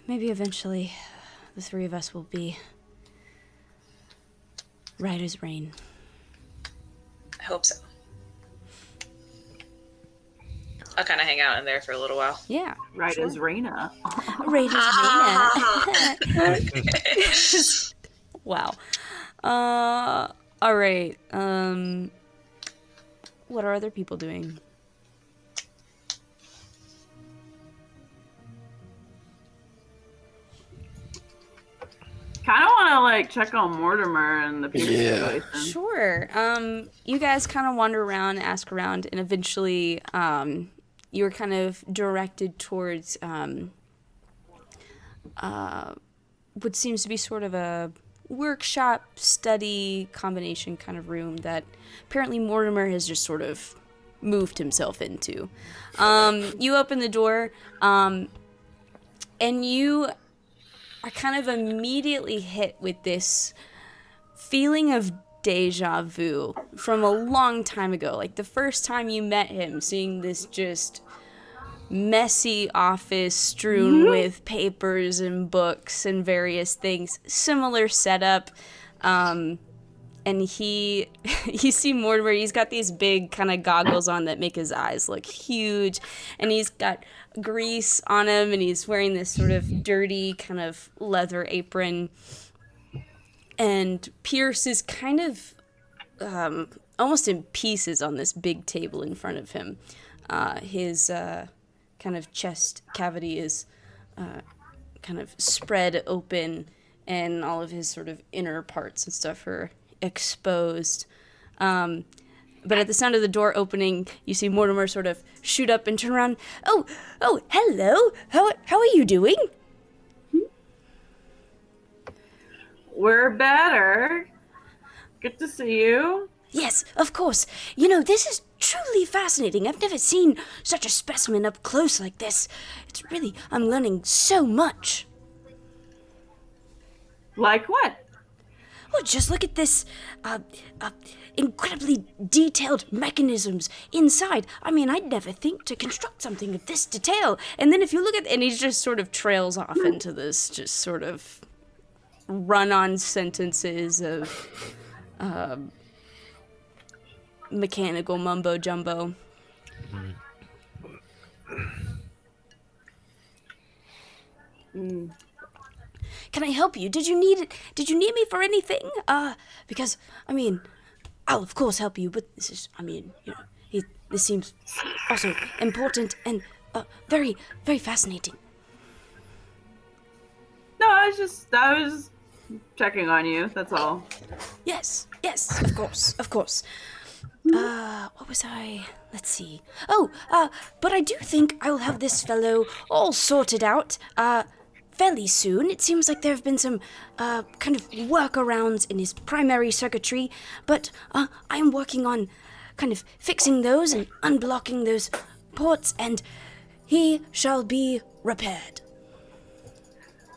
maybe eventually the three of us will be right as rain. I hope so. I'll kind of hang out in there for a little while. Yeah. Right as Raina. Right as Raina. Wow. All right. What are other people doing? Kind of want to like check on Mortimer and the Pierce situation. Sure. You guys kind of wander around, ask around, and eventually you were kind of directed towards what seems to be sort of a workshop study combination kind of room that apparently Mortimer has just sort of moved himself into. You open the door, and you are kind of immediately hit with this feeling of deja vu from a long time ago. Like the first time you met him, seeing this just messy office strewn with papers and books and various things. Similar setup. And you see Mortimer, he's got these big kind of goggles on that make his eyes look huge. And he's got grease on him, and he's wearing this sort of dirty kind of leather apron. And Pierce is kind of almost in pieces on this big table in front of him. His kind of chest cavity is kind of spread open, and all of his sort of inner parts and stuff are exposed. But at the sound of the door opening, you see Mortimer sort of shoot up and turn around. Oh, hello. How are you doing? We're better. Good to see you. Yes, of course. You know, this is truly fascinating. I've never seen such a specimen up close like this. It's really, I'm learning so much. Like what? Well, just look at this incredibly detailed mechanisms inside. I mean, I'd never think to construct something of this detail. And then if you look at, and he just sort of trails off into this just sort of run-on sentences of mechanical mumbo-jumbo. Can I help you? Did you need me for anything? Because I mean, I'll of course help you, but this is, I mean, you know, this seems also important and very, very fascinating. No, I was just checking on you. That's all. Yes, of course. What was I? Let's see. Oh, but I do think I will have this fellow all sorted out, fairly soon. It seems like there have been some, kind of workarounds in his primary circuitry, but, I am working on kind of fixing those and unblocking those ports, and he shall be repaired.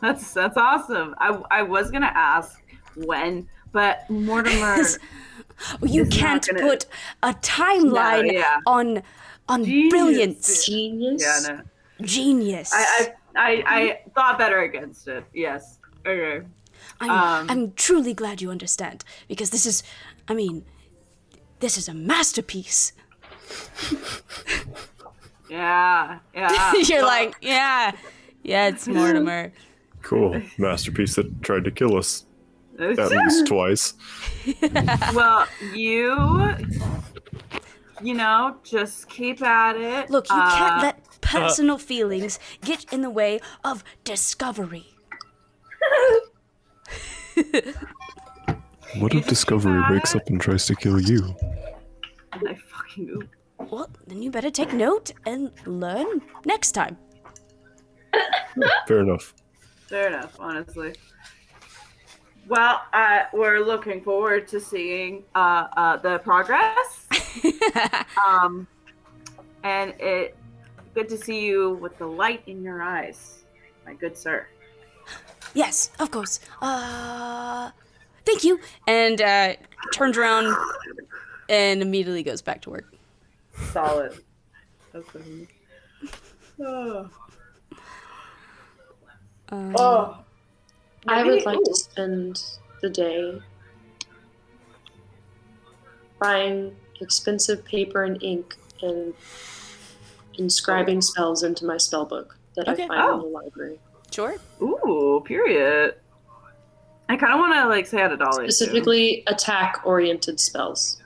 That's awesome. I was gonna ask when, but Mortimer. You can't put a timeline on Genius. Brilliance. Genius. Yeah, no. Genius. I thought better against it. Yes. Okay. I'm truly glad you understand, because this is a masterpiece. Yeah. You're like, yeah, it's Mortimer. Cool. Masterpiece that tried to kill us at least twice. Well, you know, just keep at it. Look, you can't let personal feelings get in the way of discovery. What if Discovery wakes up and tries to kill you? I fucking Well, then you better take note and learn next time. Fair enough. Fair enough, honestly. Well, we're looking forward to seeing the progress. And it good to see you with the light in your eyes, my good sir. Yes, of course. Thank you. And turns around and immediately goes back to work. Solid. That's good. Oh. Oh. I would like to spend the day buying expensive paper and ink and inscribing spells into my spell book that Okay. I find in the library. Sure. Ooh, period. I kind of want to like say out a dollar. Specifically attack-oriented spells.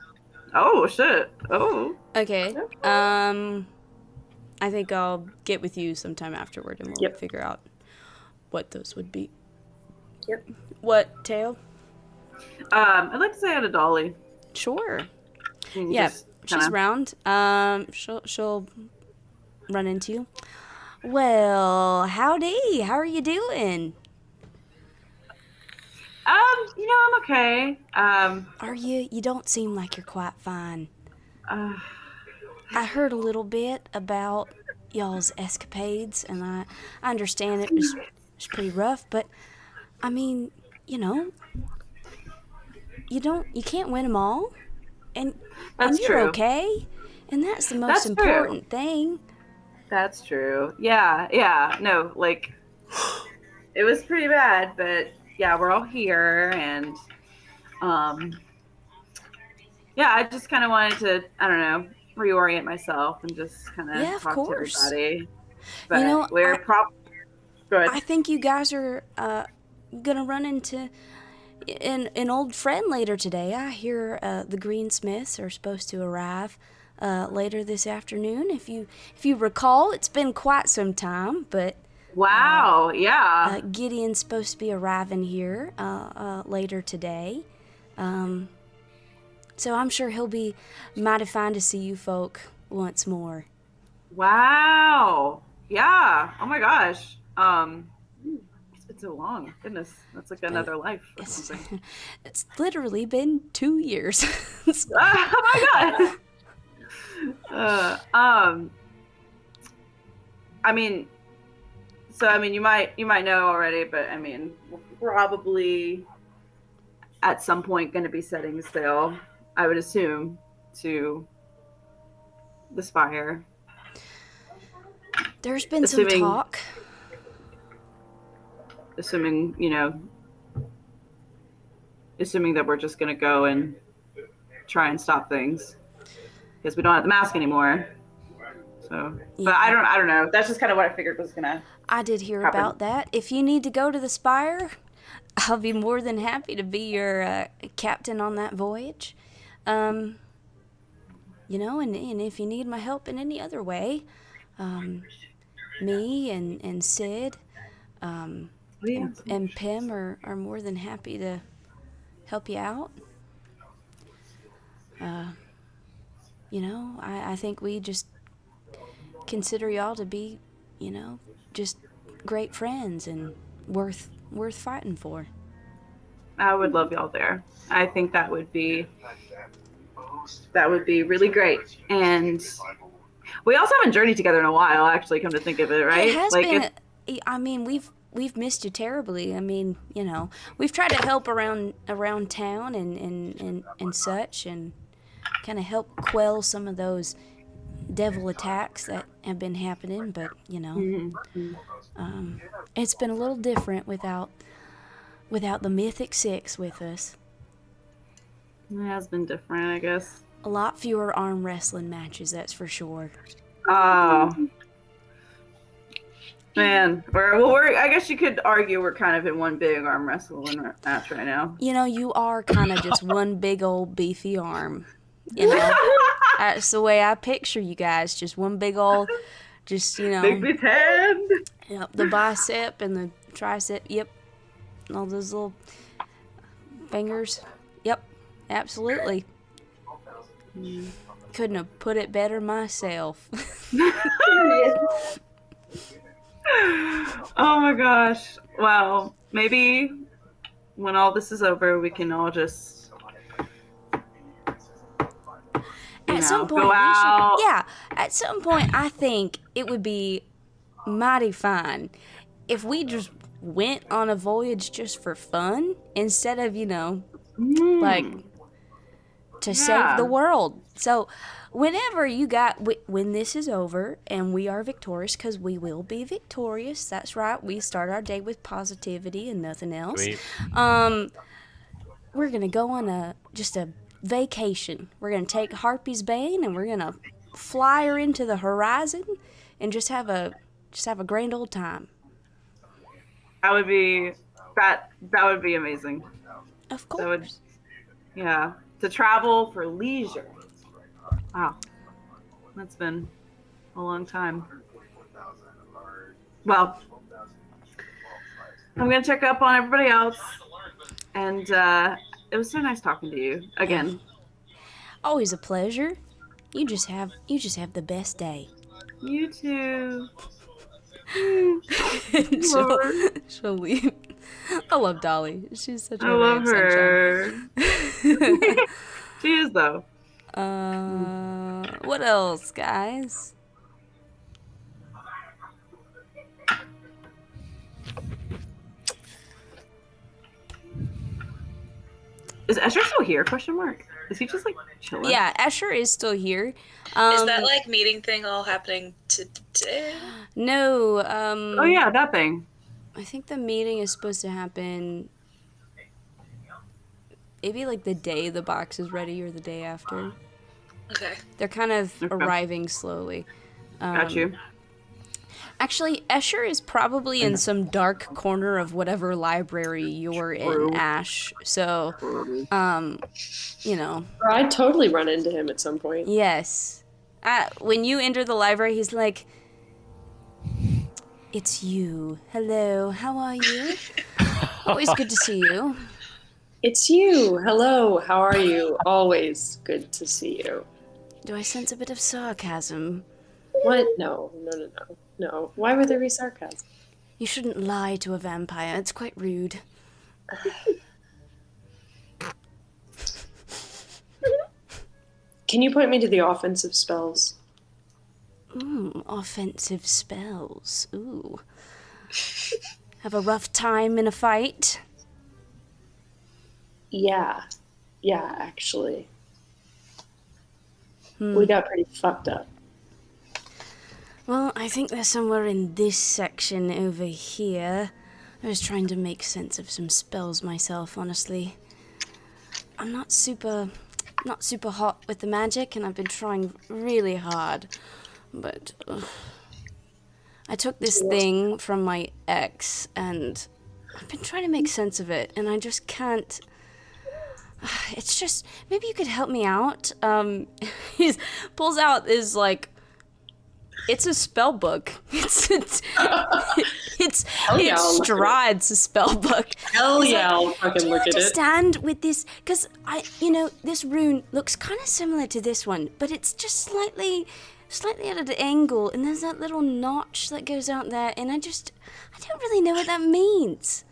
Oh shit. Oh. Okay. I think I'll get with you sometime afterward and we'll figure out what those would be. Yep. What, Teo? I'd like to say out a dolly. Sure. Yeah, she's around. She'll run into you. Well, howdy. How are you doing? I'm okay. Are you? You don't seem like you're quite fine. I heard a little bit about y'all's escapades, and I understand it was pretty rough, but I mean, you can't win them all, and you're true. Okay, and that's the most important thing. That's true. Yeah. No, like it was pretty bad, but yeah, we're all here, and I just kind of wanted to, I don't know, reorient myself and just kind of talk to everybody. But we're good. I think you guys are gonna run into an old friend later today. I hear the Greensmiths are supposed to arrive later this afternoon. If you recall, it's been quite some time, but wow, yeah. Gideon's supposed to be arriving here later today. So I'm sure he'll be mighty fine to see you folk once more. Wow. Yeah. Oh my gosh. It's been so long. Goodness, that's like another life or something. It's literally been 2 years. Oh my god. I mean, you might know already, but I mean, we're probably at some point going to be setting sail, I would assume, to the Spire. There's been some talk. Assuming that we're just going to go and try and stop things because we don't have the mask anymore. So, yeah. But I don't know. That's just kind of what I figured was going to I did hear happen. About that. If you need to go to the Spire, I'll be more than happy to be your captain on that voyage. And if you need my help in any other way, me and Sid and Pim are more than happy to help you out. I think we just consider y'all to be, just great friends and worth fighting for. I would love y'all there. I think that would be really great. And we also haven't journeyed together in a while, actually, come to think of it, right? It has been. We've missed you terribly. I mean, we've tried to help around town and such, and kind of help quell some of those devil attacks that have been happening. But it's been a little different without the Mythic Six with us. It has been different, I guess. A lot fewer arm wrestling matches, that's for sure. Oh. Man, I guess you could argue we're kind of in one big arm wrestling match right now. You are kind of just one big old beefy arm. That's the way I picture you guys. Just one big old, big beef hand. Yep, the bicep and the tricep. Yep, all those little fingers. Yep, absolutely. couldn't have put it better myself. Oh my gosh. Well, maybe when all this is over, we can all just At some point, go out. at some point, I think it would be mighty fine if we just went on a voyage just for fun instead of, like, to save the world. So whenever when this is over and we are victorious, because we will be victorious, that's right, we start our day with positivity and nothing else. Sweet. We're gonna go on just a vacation. We're gonna take Harpy's Bane and we're gonna fly her into the horizon and just have a grand old time. That would be amazing. Of course. That would, yeah, to travel for leisure. Wow, that's been a long time. Well, I'm gonna check up on everybody else, and it was so nice talking to you again. Always a pleasure. You just have the best day. You too. She'll leave. I love Dolly. She's such a I love ray of her. She is though. What else, guys? Is Escher still here? Question mark. Is he just like chilling? Yeah, Escher is still here. Is that like meeting thing all happening today? No. Oh yeah, that thing. I think the meeting is supposed to happen maybe like the day the box is ready or the day after. Okay. They're kind of arriving slowly. Got you. Actually, Escher is probably in some dark corner of whatever library you're in, Ash. So, I'd totally run into him at some point. Yes. When you enter the library, he's like, "It's you. Hello, how are you? Always good to see you." It's you. Hello, how are you? Always good to see you. Do I sense a bit of sarcasm? What? No. Why would there be sarcasm? You shouldn't lie to a vampire. It's quite rude. Can you point me to the offensive spells? Offensive spells. Ooh. Have a rough time in a fight? Yeah, actually. We got pretty fucked up. Well, I think they're somewhere in this section over here. I was trying to make sense of some spells myself, honestly. I'm not super hot with the magic, and I've been trying really hard. But I took this thing from my ex, and I've been trying to make sense of it, and I just can't. It's just, maybe you could help me out. He pulls out this, like, it's a spell book. It's Stride's a spell book. Hell yeah, I'll fucking look at it. Understand with this, because this rune looks kind of similar to this one, but it's just slightly at an angle, and there's that little notch that goes out there, and I don't really know what that means.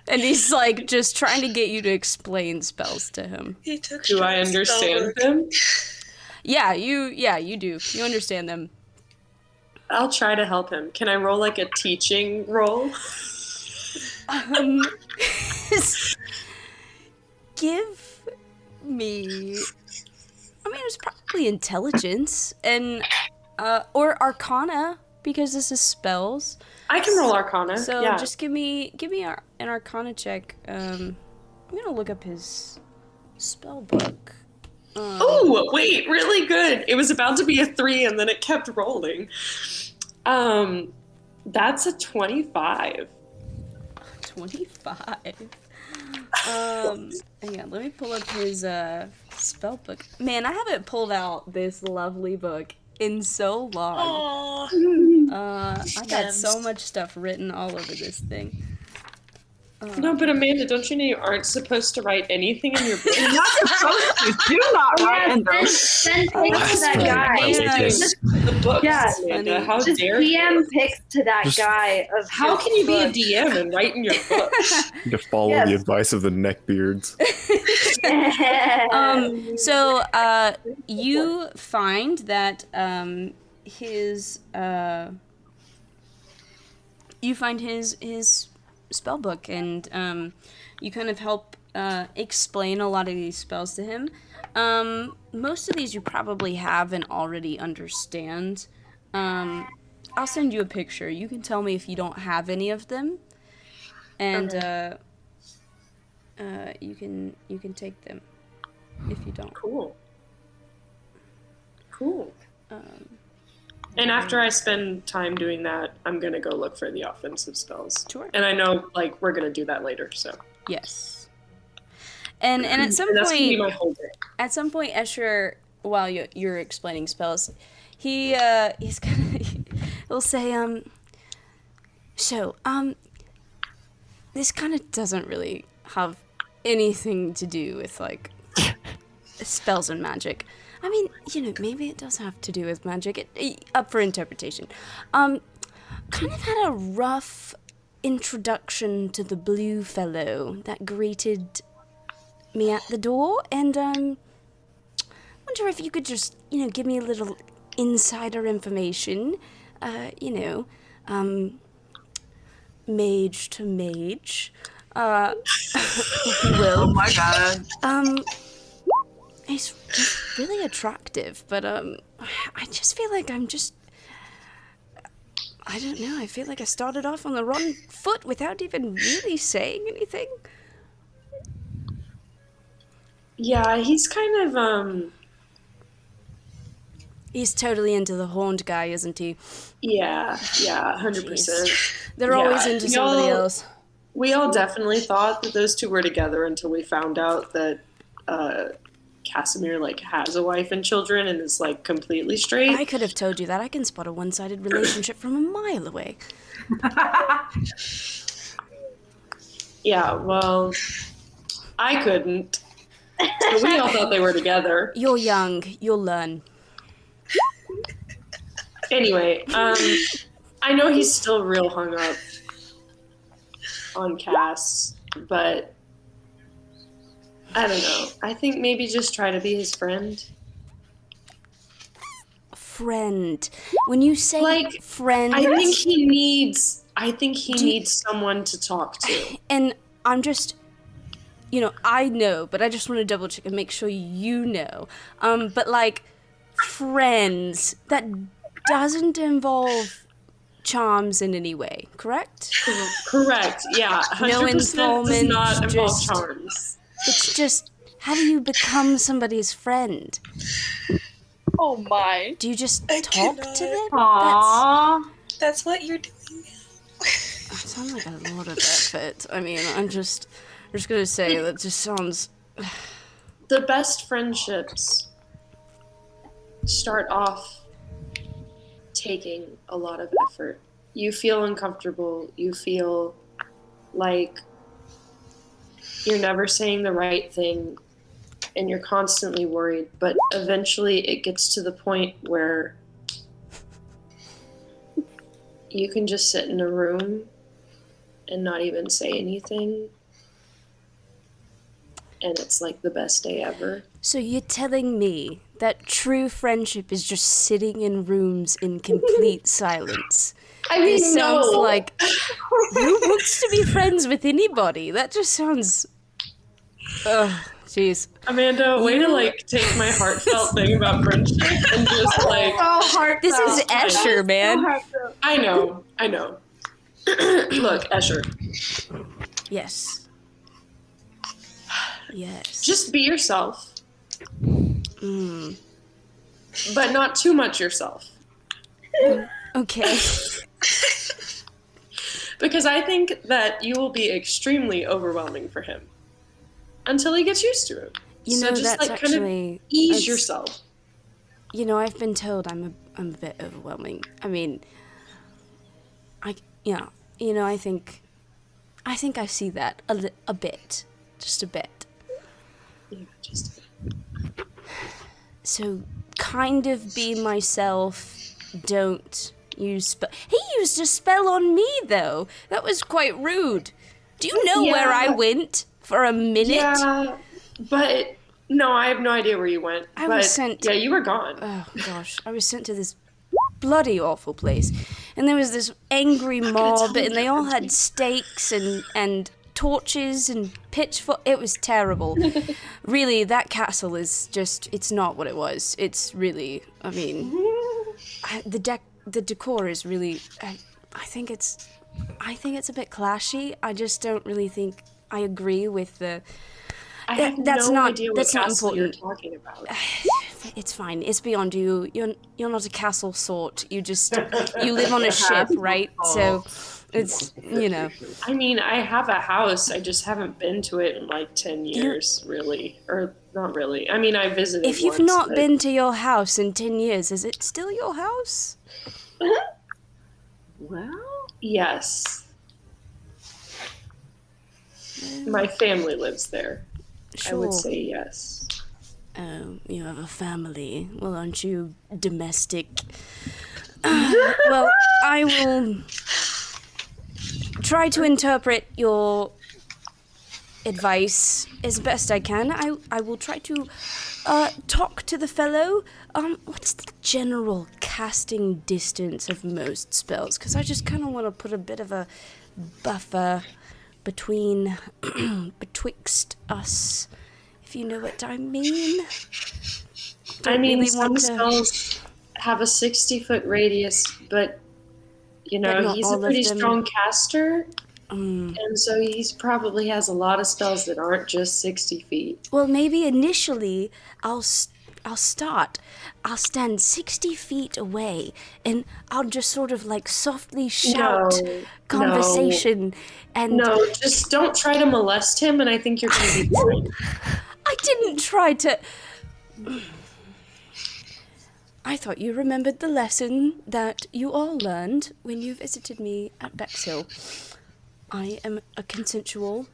And he's like just trying to get you to explain spells to him. Do I understand them? Yeah, you do. You understand them. I'll try to help him. Can I roll like a teaching roll? Give me. I mean, it's probably intelligence and or Arcana, because this is spells. I can roll Arcana. So yeah. just give me an Arcana check. I'm gonna look up his spell book. Oh, wait, really good. It was about to be a 3 and then it kept rolling. That's a 25. 25. Yeah, let me pull up his spell book. Man, I haven't pulled out this lovely book in so long. I got so much stuff written all over this thing. No, but Amanda, don't you know you aren't supposed to write anything in your book? You're not supposed to. Do not write in them. Then picks to that guy. Yes. The books, Yeah. Amanda. Funny. How Just dare you? DM picks to that Just- guy of How his can you be a book. DM and write in your books? To follow Yes. the advice of the neckbeards. So you find that his spell book, and you kind of help explain a lot of these spells to him. Most of these you probably have and already understand. I'll send you a picture. You can tell me if you don't have any of them, and you can take them if you don't. Cool. And after I spend time doing that, I'm gonna go look for the offensive spells. Sure. And I know, like, we're gonna do that later, so. Yes. And at some And that's gonna be point, my whole day. Escher, while you're explaining spells, he's gonna he'll say, so this kind of doesn't really have anything to do with like spells and magic. I mean, maybe it does have to do with magic. Up for interpretation. Kind of had a rough introduction to the blue fellow that greeted me at the door, and wonder if you could just, give me a little insider information. Mage to mage, if you will. Oh my god. He's really attractive, but I just feel like I don't know, I feel like I started off on the wrong foot without even really saying anything. Yeah, he's kind of, He's totally into the horned guy, isn't he? yeah, 100%. They're Yeah, always into somebody y'all- else. We all definitely thought that those two were together until we found out that Casimir like has a wife and children and is like completely straight. I could have told you that. I can spot a one-sided relationship from a mile away. Yeah, well, I couldn't. So we all thought they were together. You're young. You'll learn. Anyway, I know he's still real hung up on Cass, but I don't know. I think maybe just try to be his friend. Friend. When you say Like, friend, I think he needs someone to talk to. and I'm just, I know, but I just want to double check and make sure you know. But like, friends, that doesn't involve charms in any way, correct? Correct. Yeah. 100% No does involvement, not involve just- charms. It's just, how do you become somebody's friend? Oh my. Do you just I talk cannot. to them? Aww. That's what you're doing. That sounds like a lot of effort. I mean, I'm just gonna say that just sounds. The best friendships start off taking a lot of effort. You feel uncomfortable. You feel like you're never saying the right thing and you're constantly worried, but eventually it gets to the point where you can just sit in a room and not even say anything, and it's like the best day ever. So you're telling me that true friendship is just sitting in rooms in complete silence? I mean, It sounds no. like who wants to be friends with anybody? That just sounds. Ugh, jeez. Amanda, way to like take my heartfelt thing about friendship and just like, This is Escher, man. I know. Look, Escher, Yes. Yes. just be yourself, Mm. but not too much yourself. Okay. Because I think that you will be extremely overwhelming for him until he gets used to it. You So know, just that's like kind of actually ease that's- yourself. I've been told I'm a bit overwhelming. I mean, I think I think I see that a bit. Just a bit. Yeah, just. So, kind of be myself, don't use spell. He used a spell on me, though. That was quite rude. Do you know where I went for a minute? Yeah, but no, I have no idea where you went. I was sent. Yeah, you were gone. Oh, gosh. I was sent to this bloody awful place. And there was this angry mob, and they all had stakes and torches and pitchforks. It was terrible. Really, that castle is just, it's not what it was. It's really, I mean, the decor is really, I think it's a bit clashy. I just don't really think I agree with the... I have no idea what castle you're talking about. It's fine. It's beyond you. You're not a castle sort. You live on a ship, right? So it's, you know. I mean, I have a house. I just haven't been to it in like 10 years, really. Or not really. I mean, I visited If you've not been to your house in 10 years, is it still your house? Well, yes. My family lives there. Sure. I would say yes. Oh, you have a family. Well, aren't you domestic? Well, I will try to interpret your advice as best I can. I will try to talk to the fellow. What's the general casting distance of most spells? Because I just kind of want to put a bit of a buffer betwixt us, if you know what I mean. I mean, some spells have a 60-foot radius, but, you know, he's a pretty strong caster, and so he probably has a lot of spells that aren't just 60 feet. Well, maybe initially I'll stand 60 feet away, and I'll just sort of like softly shout conversation. No, just don't try to molest him, and I think you're going to be fine. I didn't try to... I thought you remembered the lesson that you all learned when you visited me at Bexhill. I am a consensual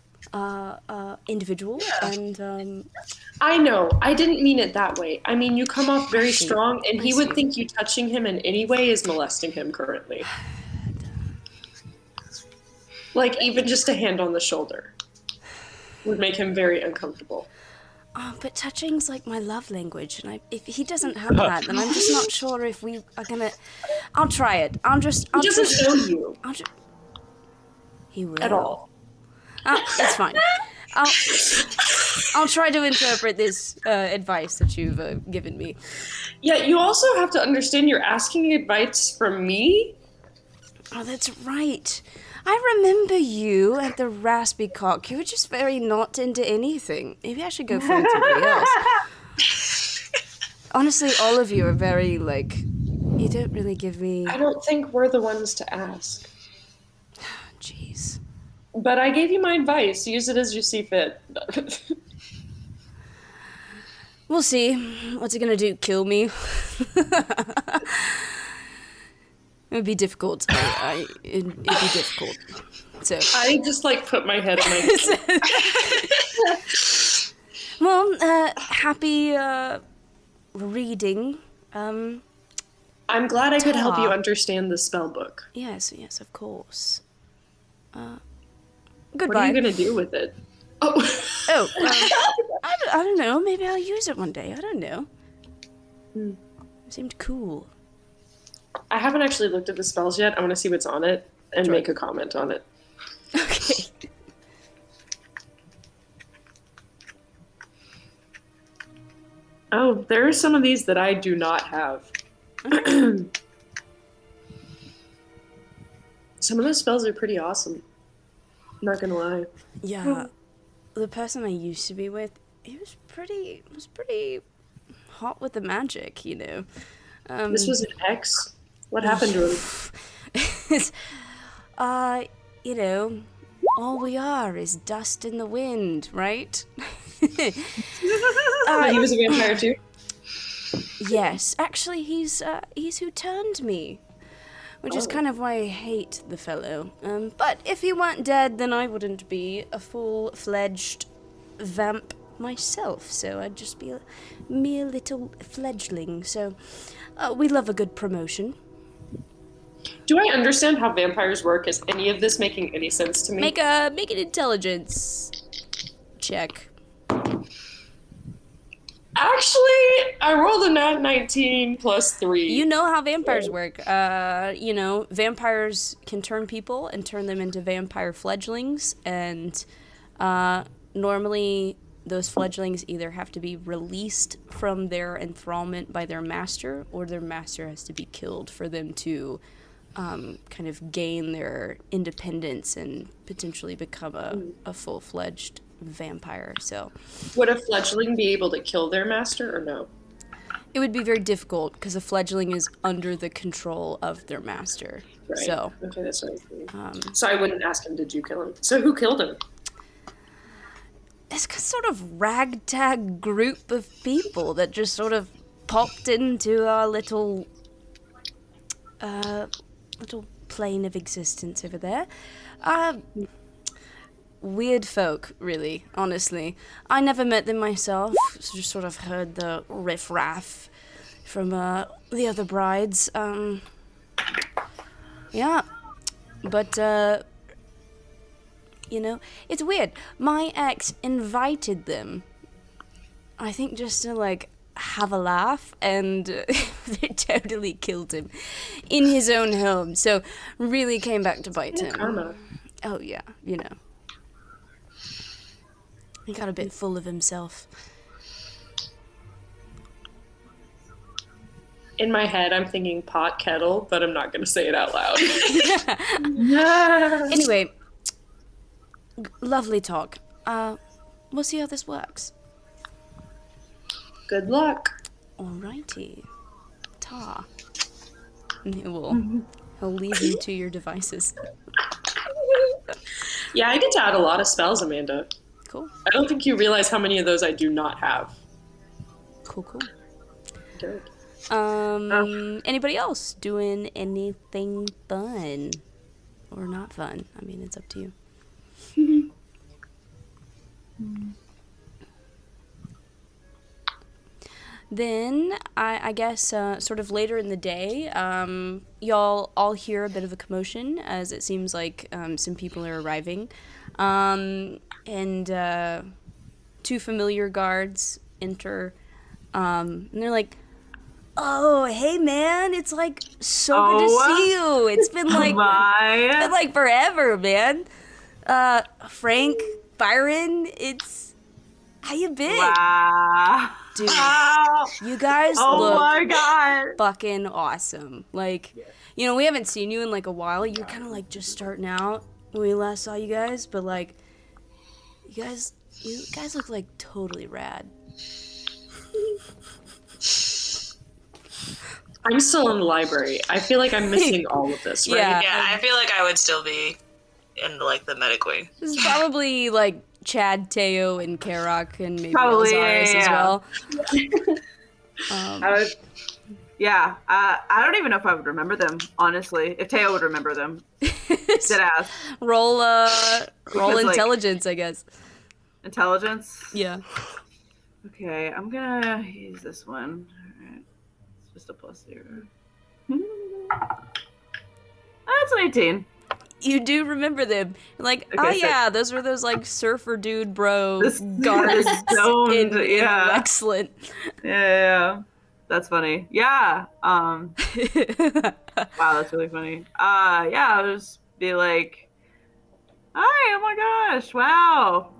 individual, and... I know. I didn't mean it that way. I mean, you come off very strong, and he would think you touching him in any way is molesting him currently. Like, even just a hand on the shoulder would make him very uncomfortable. Oh, but touching's like my love language, and if he doesn't have that, then I'm just not sure if we are gonna... I'll try it. He doesn't know you. He will. At all. It's fine. I'll try to interpret this advice that you've given me. Yeah, you also have to understand you're asking advice from me. Oh, that's right. I remember you at the Raspy Cock. You were just very not into anything. Maybe I should go find somebody else. Honestly, all of you are very, like, you don't really give me... I don't think we're the ones to ask. Jeez. But I gave you my advice. Use it as you see fit. We'll see. What's it gonna do? Kill me? It would be difficult. It'd be difficult. So I just like put my head on my. Well, happy reading. I'm glad I could help you understand the spell book. Yes, of course. Goodbye. What are you gonna do with it? I don't know. Maybe I'll use it one day. I don't know. It seemed cool. I haven't actually looked at the spells yet. I want to see what's on it and make a comment on it. Okay. Oh, there are some of these that I do not have. Some of those spells are pretty awesome. Not gonna lie. Yeah, the person I used to be with, he was pretty hot with the magic, you know. This was an ex. What happened to him? You know, all we are is dust in the wind, right? He was a vampire too? Yes, actually, he's who turned me. which is kind of why I hate the fellow. But if he weren't dead, then I wouldn't be a full-fledged vamp myself, so I'd just be a mere little fledgling. So we love a good promotion. Do I understand how vampires work? Is any of this making any sense to me? Make an intelligence check. Actually, I rolled a nat 19 plus 3. You know how vampires work. Vampires can turn people and turn them into vampire fledglings, and normally those fledglings either have to be released from their enthrallment by their master, or their master has to be killed for them to kind of gain their independence and potentially become a full-fledged vampire. So would a fledgling be able to kill their master or no? it would be very difficult because a fledgling is under the control of their master. Right. So okay, that's what I was thinking. So I wouldn't ask him, did you kill him? So who killed him? This sort of ragtag group of people that just sort of popped into our little plane of existence over there. Weird folk, really, honestly. I never met them myself, so just sort of heard the riff-raff from the other brides. Yeah, but, it's weird. My ex invited them, I think just to, have a laugh, and they totally killed him in his own home, so really came back to bite him. Karma. Oh, yeah, He got a bit full of himself. In my head, I'm thinking pot kettle, but I'm not going to say it out loud. Anyway, lovely talk. We'll see how this works. Good luck. Alrighty. Ta. And he'll leave you to your devices. Yeah, I get to add a lot of spells, Amanda. Cool. I don't think you realize how many of those I do not have. Cool. Good. Anybody else doing anything fun? Or not fun? I mean, it's up to you. Then, I guess, sort of later in the day, y'all all hear a bit of a commotion, as it seems like some people are arriving. And two familiar guards enter, and they're like, "Oh, hey man, it's so good to see you. It's been forever, man. Frank, Byron, how you been?" Wow. Dude, you guys look my God. fucking awesome. We haven't seen you in a while. You're kind of just starting out when we last saw you guys, but you guys look totally rad. I'm still in the library. I feel like I'm missing all of this, right? Yeah, I feel like I would still be in the medic wing. This is probably Chad, Teo, and Karok, and maybe Probably, Elzaris as well. I don't even know if I would remember them, honestly. If Teo would remember them. Dead ass. Roll Because, intelligence, I guess. Intelligence? Yeah. Okay, I'm gonna use this one. Alright. It's just a +0. That's an 18. You do remember them. Okay, yeah, those were those surfer dude bro This- guards stoned, in yeah. excellent. Yeah. That's funny. Yeah. Wow, that's really funny. I'll just be like, "Hi, oh my gosh, wow.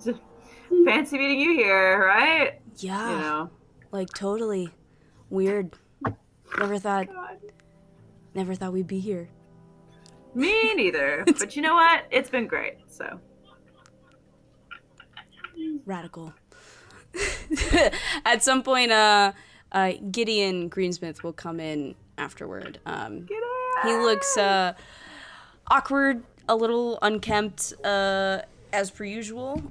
Fancy meeting you here, right?" Yeah. Totally weird. Never thought we'd be here. Me neither. But you know what? It's been great, so. Radical. At some point, Gideon Greensmith will come in afterward. He looks awkward, a little unkempt, as per usual.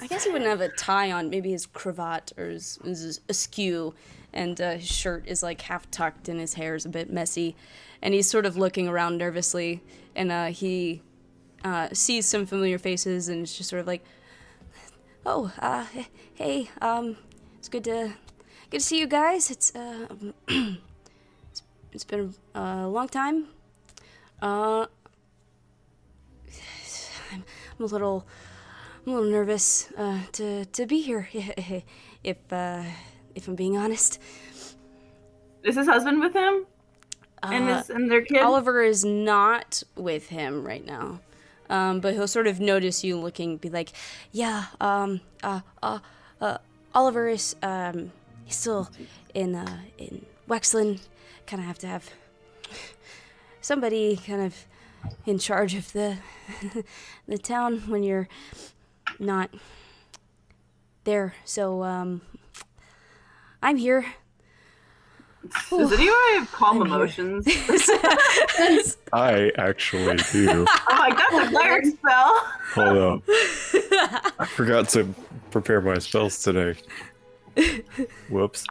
I guess he wouldn't have a tie on. Maybe his cravat or is askew, and his shirt is like half tucked, and his hair is a bit messy, and he's sort of looking around nervously, and he sees some familiar faces, and it's just sort of like, oh, hey, it's good to see you guys. It's it's been a long time. I'm a little nervous to be here. If I'm being honest. Is his husband with him? And their kid? Oliver is not with him right now. But he'll sort of notice you looking, be like, yeah, Oliver is he's still in Wexland. Kind of have to have somebody kind of in charge of the the town when you're not there. So I'm here. Does anyone have calm emotions? I actually do. I'm like, that's a cleric spell. Hold up. I forgot to prepare my spells today. Whoops.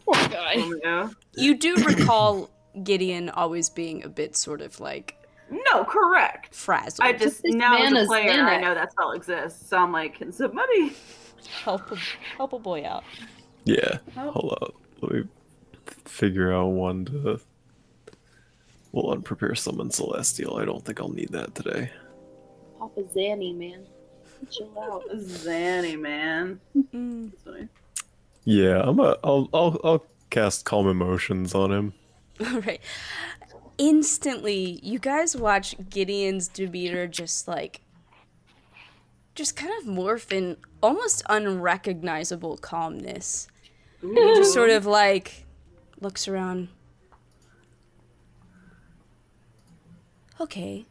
Poor guy. Oh, yeah. You do recall Gideon always being a bit sort of like No, correct. frazzled. I just, This now as man a is player, in I it. know that spell exists. So I'm like, can somebody... help a boy out. Yeah. Oh. Hold up. Let me figure out one to. We'll unprepare summon Celestial. I don't think I'll need that today. Papa Zanny, man. Chill out. Zanny, man. Mm. That's funny. Yeah, I'll cast Calm Emotions on him. All right. Instantly, you guys watch Gideon's demeanor just kind of morph in almost unrecognizable calmness. He just sort of like looks around. Okay,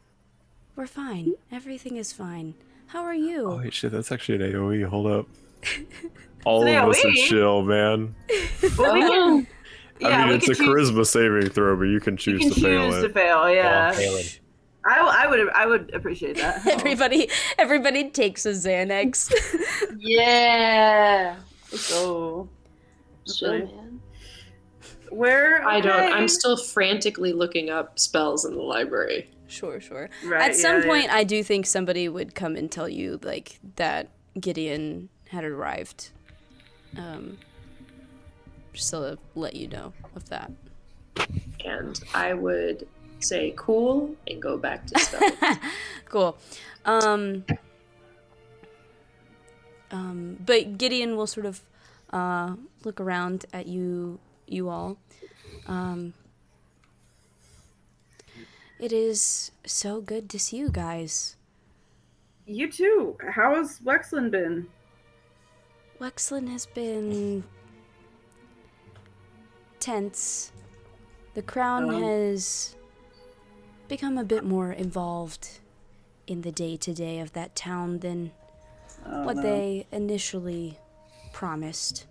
we're fine. Everything is fine. How are you? Oh wait, shit, that's actually an AoE. Hold up. All It's an of us are AoE? chill, man. Well, we can... I mean, we it's can a choose- charisma saving throw, but you can You choose can to fail choose it. to fail, yeah. Failing. I would appreciate that. Everybody takes a Xanax. Yeah. Let's go. Chill, Okay. man. Where? I don't. okay. I'm still frantically looking up spells in the library. Sure. Right, At some yeah, point, yeah. I do think somebody would come and tell you like that Gideon had arrived. Just to let you know of that. And I would say cool and go back to spells. Cool. But Gideon will sort of look around at you all. It is so good to see you guys. You too. How has Wexland been? Wexland has been tense. The Crown has become a bit more involved in the day-to-day of that town than what they initially promised.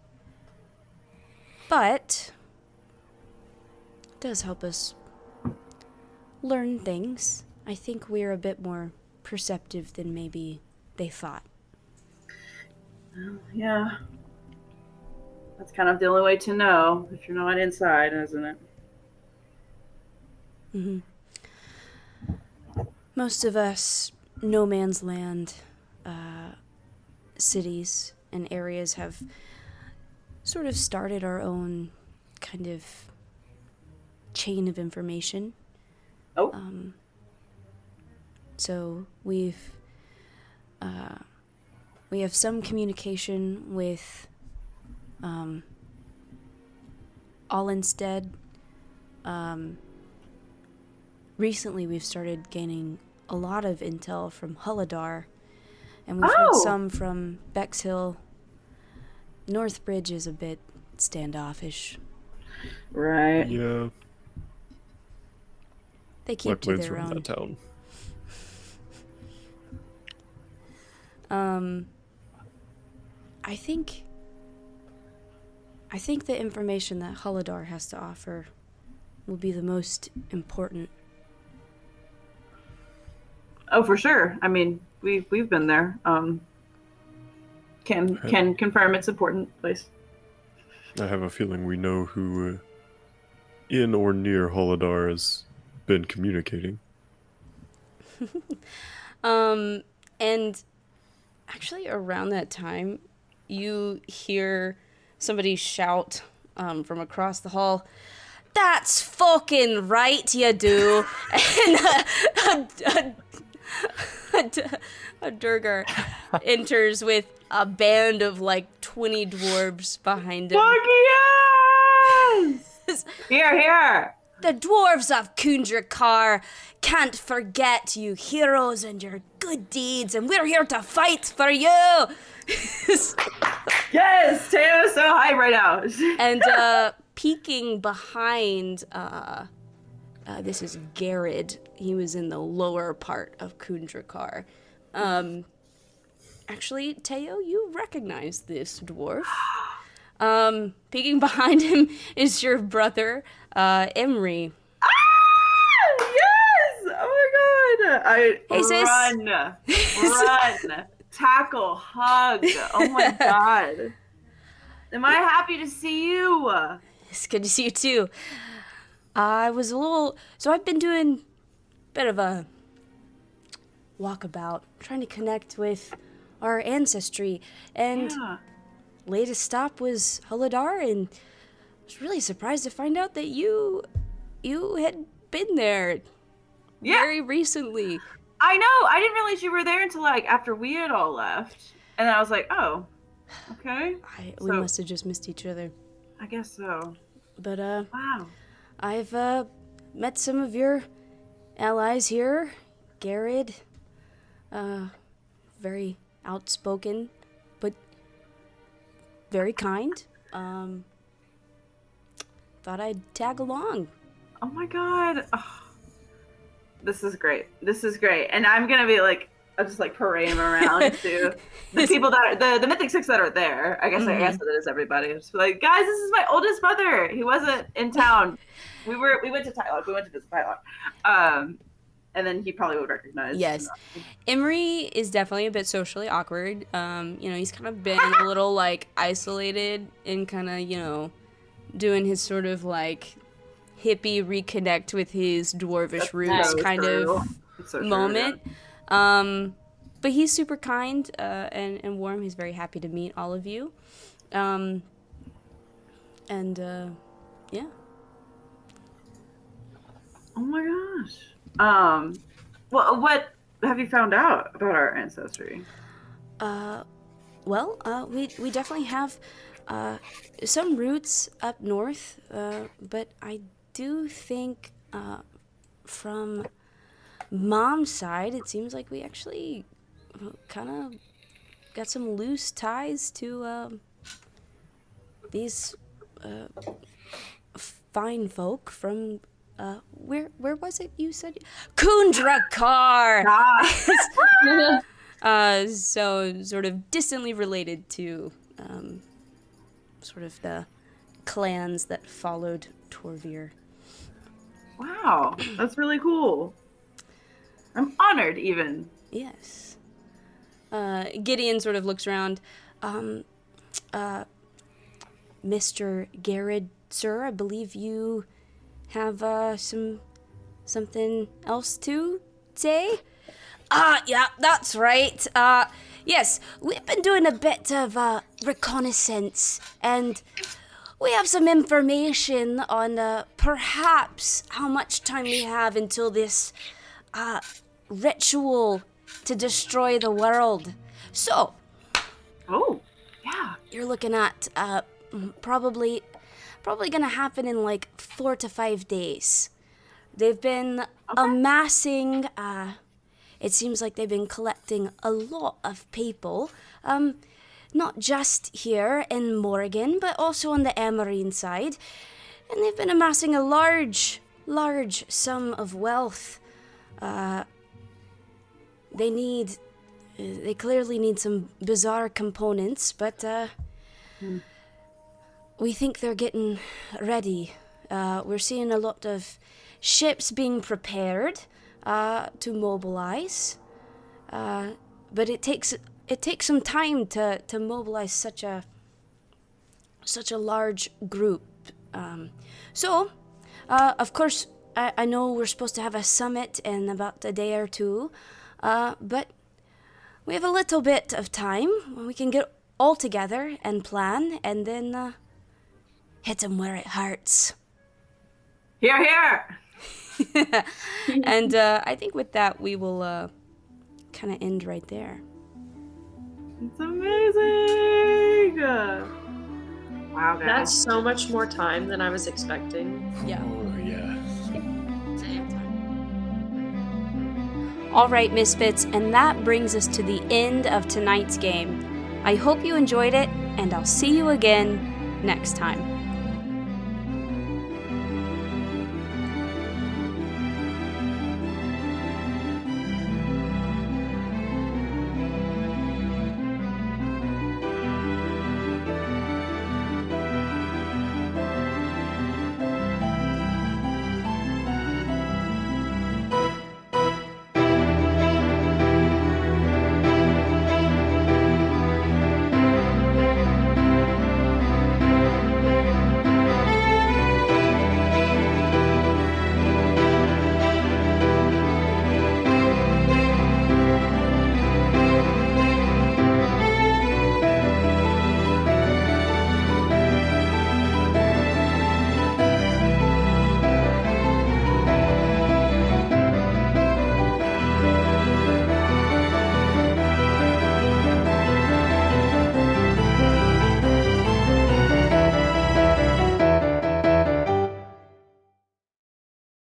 But it does help us learn things. I think we're a bit more perceptive than maybe they thought. Yeah. That's kind of the only way to know if you're not inside, isn't it? Mm-hmm. Most of us, no man's land cities and areas have sort of started our own kind of chain of information. Oh. So we have some communication with Allinstead. Recently we've started gaining a lot of intel from Hulladar, and we've heard some from Bexhill. Northbridge is a bit standoffish. Right. Yeah. They keep to Luckily, it's their from own. that town. I think the information that Hulladar has to offer will be the most important. Oh, for sure. I mean, we've been there. can confirm it's important place. I have a feeling we know who in or near Holadar has been communicating. And actually around that time, you hear somebody shout from across the hall, "That's fucking right, you do!" And a Durgar enters with a band of like 20 dwarves behind him. Fuck yes! Here. The dwarves of Kundrakar can't forget you heroes and your good deeds, and we're here to fight for you! Yes! Taylor's so hype right now. And peeking behind, this is Garrod. He was in the lower part of Kundrakar. Actually, Teo, you recognize this dwarf. Peeking behind him is your brother, Emery. Ah! Yes! Oh my god! Hey, sis. Run! Tackle, hug. Oh my god. Am I happy to see you? It's good to see you too. I've been doing a bit of a walkabout, trying to connect with our ancestry, and latest stop was Holadar, and I was really surprised to find out that you had been there very recently. I know. I didn't realize you were there until like after we had all left, and then I was like, oh, okay. We must have just missed each other. I guess so. But wow. I've met some of your allies here. Garrod, very outspoken, but very kind. Thought I'd tag along. Oh my god. Oh, this is great. And I'm gonna be like, I'll just like parade him around to the people that are the Mythic Six that are there. I guess I guess that is everybody. Just be like, guys, this is my oldest brother. He wasn't in town. We went to Tylock. We went to visit Tylock. And then he probably would recognize. Yes. Emery is definitely a bit socially awkward. He's kind of been a little like isolated and kind of, doing his sort of like hippie reconnect with his dwarvish roots kind of moment. But he's super kind and warm. He's very happy to meet all of you. Yeah. Oh my gosh. What have you found out about our ancestry? We definitely have some roots up north, but I do think from Mom's side, it seems like we actually kind of got some loose ties to these fine folk from where was it you said? Kundrakar! So sort of distantly related to sort of the clans that followed Torvir. Wow, that's really cool. I'm honored even. Yes. Gideon sort of looks around. Mr. Garrod, sir, I believe you have something else to say? Yeah, that's right. Yes, we've been doing a bit of reconnaissance, and we have some information on perhaps how much time we have until this ritual to destroy the world. So, you're looking at probably gonna happen in like 4 to 5 days. They've been amassing, it seems like they've been collecting a lot of people, not just here in Morgan, but also on the Amarine side. And they've been amassing a large sum of wealth. They clearly need some bizarre components, but we think they're getting ready. We're seeing a lot of ships being prepared to mobilize, but it takes it takes some time to mobilize such a large group. So, of course, I know we're supposed to have a summit in about a day or two, but we have a little bit of time when we can get all together and plan, and then hit 'em where it hurts. Here, here. And I think with that, we will kind of end right there. It's amazing. Wow, guys. That's so much more time than I was expecting. Yeah. Oh yeah. All right, Misfits, and that brings us to the end of tonight's game. I hope you enjoyed it, and I'll see you again next time.